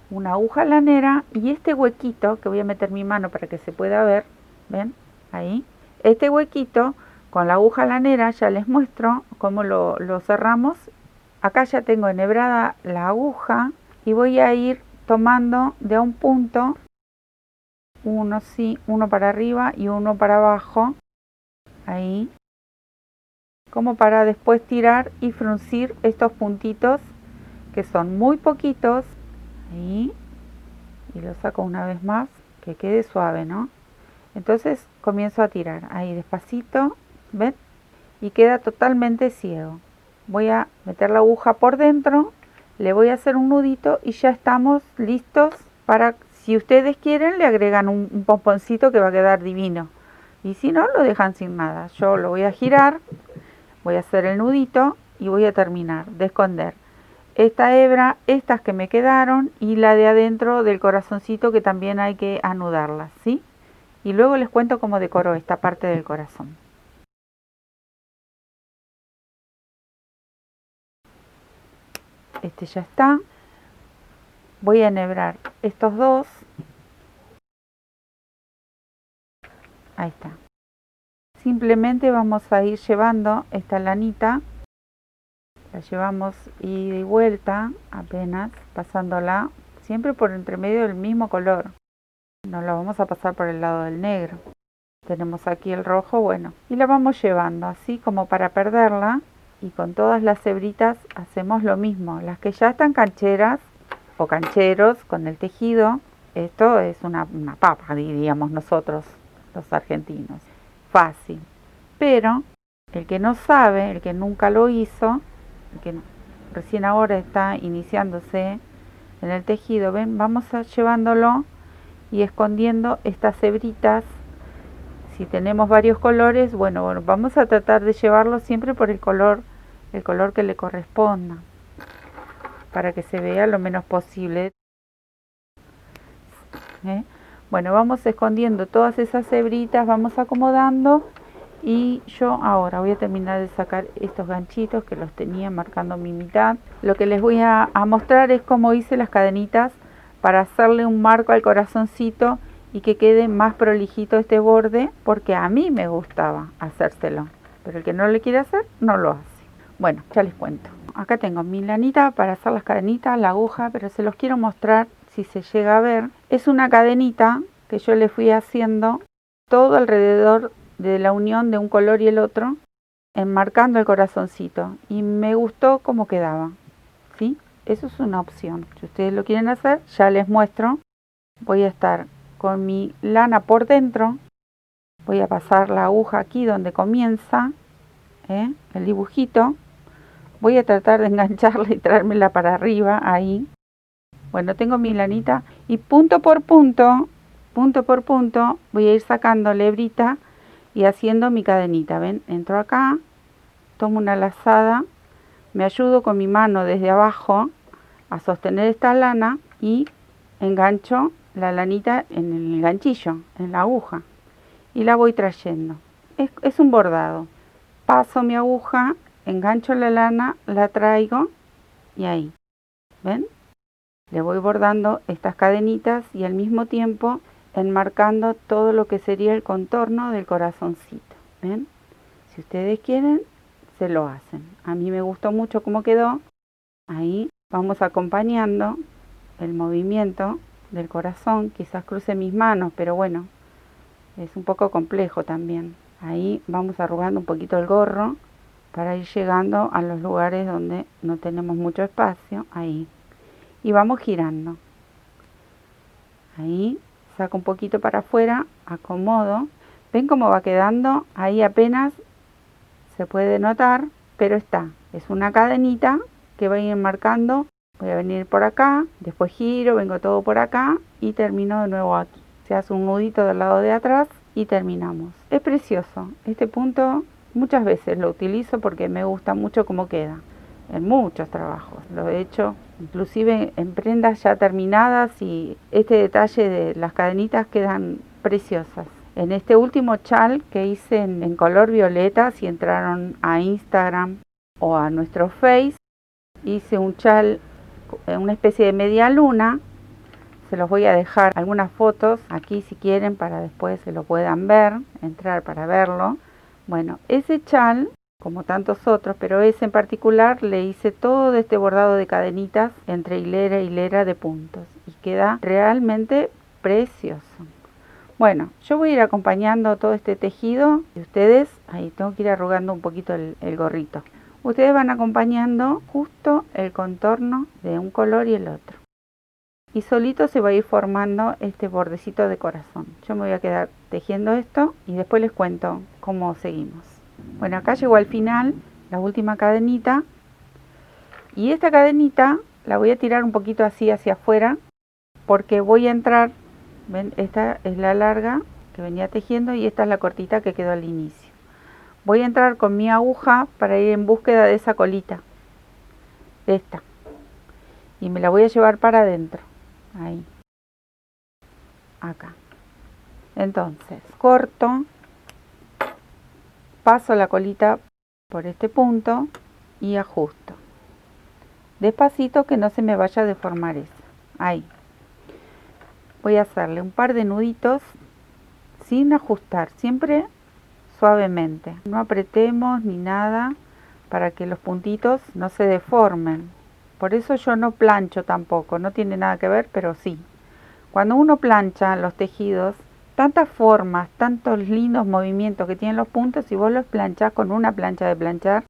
A: una aguja lanera y este huequito, que voy a meter mi mano para que se pueda ver, ¿ven? Ahí. Este huequito con la aguja lanera ya les muestro cómo lo cerramos. Acá ya tengo enhebrada la aguja y voy a ir tomando de a un punto, uno sí, uno para arriba y uno para abajo, ahí, como para después tirar y fruncir estos puntitos que son muy poquitos. Ahí. Y lo saco una vez más, que quede suave, ¿no? Entonces comienzo a tirar ahí despacito, ¿ven? Y queda totalmente ciego. Voy a meter la aguja por dentro, le voy a hacer un nudito y ya estamos listos para, si ustedes quieren, le agregan un pomponcito que va a quedar divino. Y si no, lo dejan sin nada. Yo lo voy a girar, voy a hacer el nudito y voy a terminar de esconder esta hebra, estas que me quedaron y la de adentro del corazoncito, que también hay que anudarla, ¿sí? Y luego les cuento cómo decoro esta parte del corazón. Este ya está. Voy a enhebrar estos dos. Ahí está. Simplemente vamos a ir llevando esta lanita. La llevamos ida y vuelta, apenas, pasándola, siempre por entre medio del mismo color. No la vamos a pasar por el lado del negro. Tenemos aquí el rojo, bueno. Y la vamos llevando así como para perderla. Y con todas las hebritas hacemos lo mismo. Las que ya están cancheras o cancheros con el tejido, esto es una papa, diríamos nosotros, los argentinos. Fácil. Pero el que no sabe, el que nunca lo hizo, el que recién ahora está iniciándose en el tejido, ven, vamos llevándolo y escondiendo estas hebritas. Si tenemos varios colores, bueno, vamos a tratar de llevarlo siempre por el color que le corresponda, para que se vea lo menos posible. Bueno, vamos escondiendo todas esas hebritas, vamos acomodando, y yo ahora voy a terminar de sacar estos ganchitos que los tenía marcando mi mitad. Lo que les voy a mostrar es cómo hice las cadenitas para hacerle un marco al corazoncito y que quede más prolijito este borde, porque a mí me gustaba hacérselo, pero el que no le quiere hacer, no lo hace. Bueno, ya les cuento. Acá tengo mi lanita para hacer las cadenitas, la aguja, pero se los quiero mostrar si se llega a ver. Es una cadenita que yo le fui haciendo todo alrededor de la unión de un color y el otro, enmarcando el corazoncito, y me gustó cómo quedaba, ¿sí? Eso es una opción. Si ustedes lo quieren hacer, ya les muestro. Voy a estar con mi lana por dentro, voy a pasar la aguja aquí donde comienza el dibujito, voy a tratar de engancharla y traérmela para arriba, ahí. Bueno, tengo mi lanita y punto por punto, voy a ir sacando la hebrita y haciendo mi cadenita. ¿Ven? Entro acá, tomo una lazada, me ayudo con mi mano desde abajo a sostener esta lana y engancho la lanita en el ganchillo, en la aguja, y la voy trayendo. Es un bordado. Paso mi aguja, engancho la lana, la traigo y ahí. ¿Ven? Le voy bordando estas cadenitas y al mismo tiempo enmarcando todo lo que sería el contorno del corazoncito. ¿Ven? Si ustedes quieren, se lo hacen. A mí me gustó mucho cómo quedó. Ahí vamos acompañando el movimiento del corazón. Quizás cruce mis manos, pero bueno, es un poco complejo también. Ahí vamos arrugando un poquito el gorro para ir llegando a los lugares donde no tenemos mucho espacio. Ahí. Y vamos girando. Ahí saco un poquito para afuera, acomodo. ¿Ven cómo va quedando? Ahí apenas se puede notar, pero está. Es una cadenita que va a ir marcando. Voy a venir por acá, después giro, vengo todo por acá y termino de nuevo aquí. Se hace un nudito del lado de atrás y terminamos. Es precioso. Este punto muchas veces lo utilizo porque me gusta mucho cómo queda. En muchos trabajos. Lo he hecho inclusive en prendas ya terminadas, y este detalle de las cadenitas quedan preciosas. En este último chal que hice en color violeta, si entraron a Instagram o a nuestro Face, hice un chal, una especie de media luna. Se los voy a dejar algunas fotos aquí si quieren, para después se lo puedan ver, entrar para verlo. Bueno, ese chal, como tantos otros, pero ese en particular, le hice todo este bordado de cadenitas entre hilera y hilera de puntos y queda realmente precioso. Bueno, yo voy a ir acompañando todo este tejido y ustedes, ahí tengo que ir arrugando un poquito el gorrito. Ustedes van acompañando justo el contorno de un color y el otro. Y solito se va a ir formando este bordecito de corazón. Yo me voy a quedar tejiendo esto y después les cuento cómo seguimos. Bueno, acá llegó al final la última cadenita. Y esta cadenita la voy a tirar un poquito así hacia afuera, porque voy a entrar, ven, esta es la larga que venía tejiendo y esta es la cortita que quedó al inicio. Voy a entrar con mi aguja para ir en búsqueda de esa colita, de esta, y me la voy a llevar para adentro, ahí, acá. Entonces, corto, paso la colita por este punto y ajusto. Despacito, que no se me vaya a deformar eso, ahí. Voy a hacerle un par de nuditos sin ajustar, siempre suavemente. No apretemos ni nada para que los puntitos no se deformen. Por eso yo no plancho tampoco, no tiene nada que ver, pero sí. Cuando uno plancha los tejidos, tantas formas, tantos lindos movimientos que tienen los puntos, si vos los planchás con una plancha de planchar,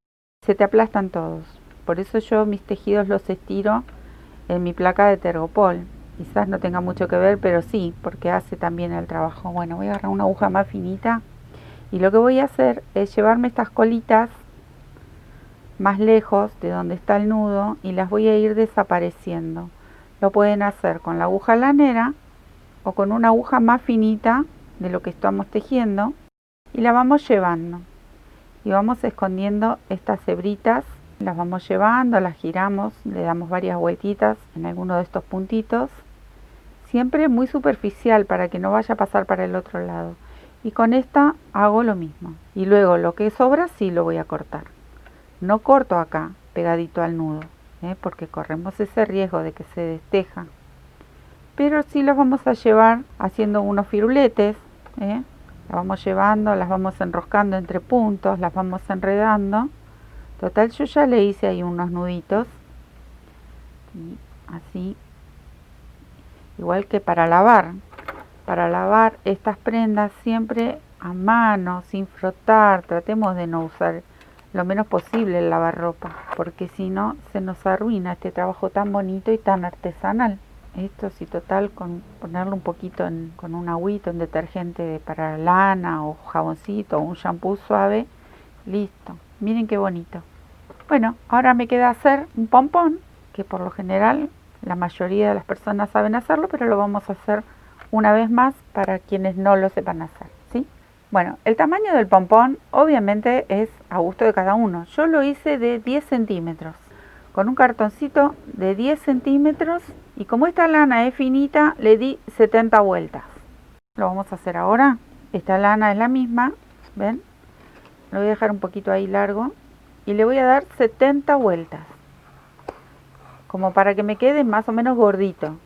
A: se te aplastan todos. Por eso yo mis tejidos los estiro en mi placa de Tergopol. Quizás no tenga mucho que ver, pero sí, porque hace también el trabajo. Bueno, voy a agarrar una aguja más finita y lo que voy a hacer es llevarme estas colitas más lejos de donde está el nudo y las voy a ir desapareciendo. Lo pueden hacer con la aguja lanera o con una aguja más finita de lo que estamos tejiendo y la vamos llevando y vamos escondiendo estas hebritas. Las vamos llevando, las giramos, le damos varias vueltitas en alguno de estos puntitos, siempre muy superficial para que no vaya a pasar para el otro lado. Y con esta hago lo mismo. Y luego lo que sobra sí lo voy a cortar. No corto acá, pegadito al nudo, porque corremos ese riesgo de que se desteja. Pero sí las vamos a llevar haciendo unos firuletes, las vamos llevando, las vamos enroscando entre puntos, las vamos enredando. Total, yo ya le hice ahí unos nuditos, y así, igual que para lavar estas prendas siempre a mano, sin frotar. Tratemos de no usar lo menos posible el lavarropa, porque si no se nos arruina este trabajo tan bonito y tan artesanal. Esto sí, total, con ponerlo un poquito con un agüito, en detergente para lana o jaboncito o un shampoo suave, listo. Miren qué bonito. Bueno, ahora me queda hacer un pompón, que por lo general la mayoría de las personas saben hacerlo, pero lo vamos a hacer una vez más para quienes no lo sepan hacer, ¿sí? Bueno, el tamaño del pompón obviamente es a gusto de cada uno. Yo lo hice de 10 centímetros, con un cartoncito de 10 centímetros, y como esta lana es finita, le di 70 vueltas. Lo vamos a hacer ahora. Esta lana es la misma, ¿ven? Lo voy a dejar un poquito ahí largo y le voy a dar 70 vueltas, como para que me quede más o menos gordito.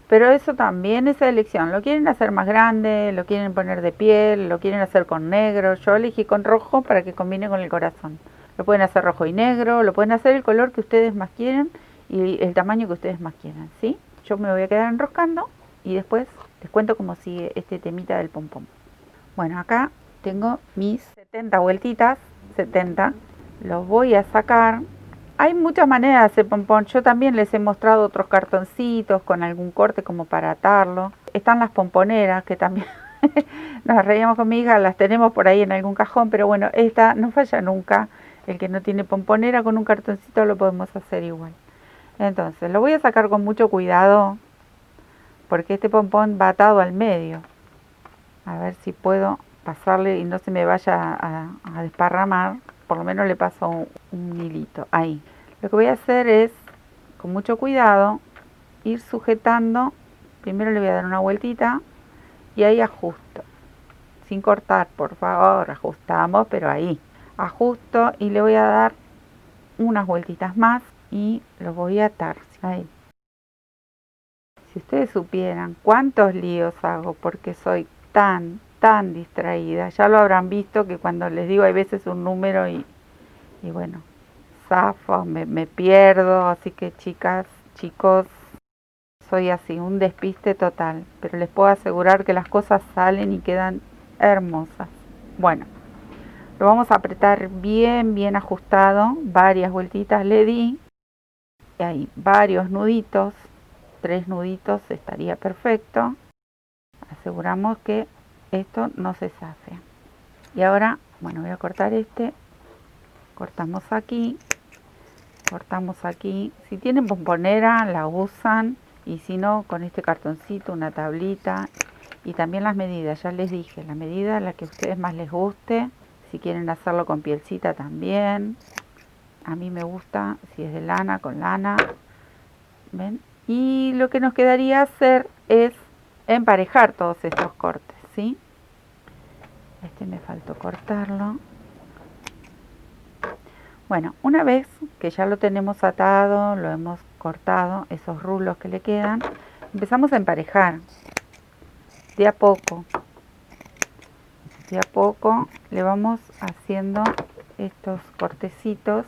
A: Pero eso también es elección. Lo quieren hacer más grande, lo quieren poner de piel, lo quieren hacer con negro. Yo elegí con rojo para que combine con el corazón. Lo pueden hacer rojo y negro, lo pueden hacer el color que ustedes más quieren y el tamaño que ustedes más quieran, ¿sí? Yo me voy a quedar enroscando y después les cuento cómo sigue este temita del pompón. Bueno, acá tengo mis 70 vueltitas, 70. Los voy a sacar. Hay muchas maneras de hacer pompón. Yo también les he mostrado otros cartoncitos con algún corte como para atarlo. Están las pomponeras, que también nos reíamos con mi hija, las tenemos por ahí en algún cajón, pero bueno, esta no falla nunca. El que no tiene pomponera, con un cartoncito lo podemos hacer igual. Entonces, lo voy a sacar con mucho cuidado, porque este pompón va atado al medio. A ver si puedo pasarle y no se me vaya a desparramar. Por lo menos le paso un hilito ahí. Lo que voy a hacer es, con mucho cuidado, ir sujetando. Primero le voy a dar una vueltita y ahí ajusto, sin cortar, por favor. Ajustamos, pero ahí ajusto y le voy a dar unas vueltitas más y lo voy a atar ahí. Si ustedes supieran cuántos líos hago porque soy tan distraída. Ya lo habrán visto, que cuando les digo hay veces un número y bueno, zafo, me pierdo. Así que chicas, chicos, soy así, un despiste total, pero les puedo asegurar que las cosas salen y quedan hermosas. Bueno, Lo vamos a apretar bien, bien ajustado. Varias vueltitas le di. Y hay varios nuditos. 3 nuditos estaría perfecto. Aseguramos que esto no se zafe. Y ahora, bueno, voy a cortar este. Cortamos aquí. Cortamos aquí. Si tienen pomponera, la usan. Y si no, con este cartoncito, una tablita. Y también las medidas, ya les dije, la medida la que a ustedes más les guste. Si quieren hacerlo con pielcita también. A mí me gusta, si es de lana, con lana. ¿Ven? Y lo que nos quedaría hacer es emparejar todos estos cortes, ¿sí? Este me faltó cortarlo. Bueno, una vez que ya lo tenemos atado, lo hemos cortado, esos rulos que le quedan, empezamos a emparejar de a poco. De a poco le vamos haciendo estos cortecitos.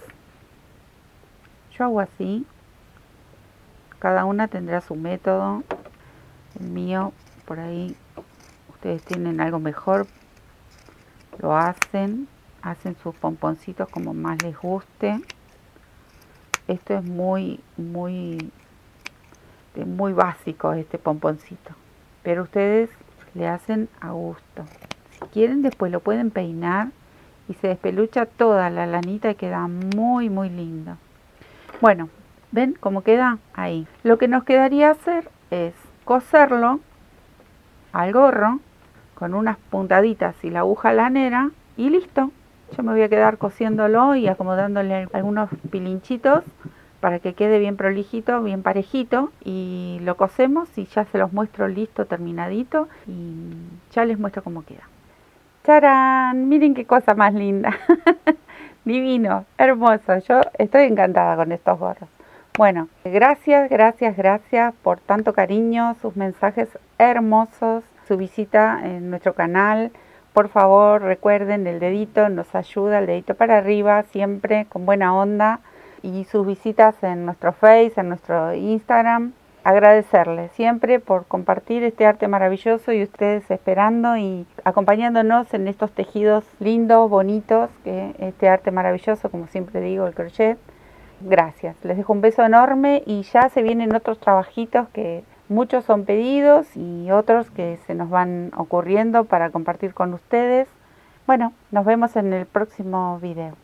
A: Yo hago así. Cada una tendrá su método. El mío, por ahí, ustedes tienen algo mejor, lo hacen sus pomponcitos como más les guste. Esto es muy básico, este pomponcito, pero ustedes le hacen a gusto. Si quieren, después lo pueden peinar y se despelucha toda la lanita y queda muy lindo. Bueno, ¿ven cómo queda? Ahí. Lo que nos quedaría hacer es coserlo al gorro con unas puntaditas y la aguja lanera y listo. Yo me voy a quedar cosiéndolo y acomodándole algunos pilinchitos para que quede bien prolijito, bien parejito, y lo cosemos y ya se los muestro listo, terminadito, y ya les muestro cómo queda. ¡Tarán! Miren qué cosa más linda. Divino, hermoso. Yo estoy encantada con estos gorros. Bueno, gracias por tanto cariño, sus mensajes hermosos, su visita en nuestro canal. Por favor, recuerden, el dedito nos ayuda, el dedito para arriba, siempre con buena onda. Y sus visitas en nuestro Face, en nuestro Instagram. Agradecerles siempre por compartir este arte maravilloso y ustedes esperando y acompañándonos en estos tejidos lindos, bonitos, que este arte maravilloso, como siempre digo, el crochet. Gracias, les dejo un beso enorme y ya se vienen otros trabajitos que muchos son pedidos y otros que se nos van ocurriendo para compartir con ustedes. Bueno, nos vemos en el próximo video.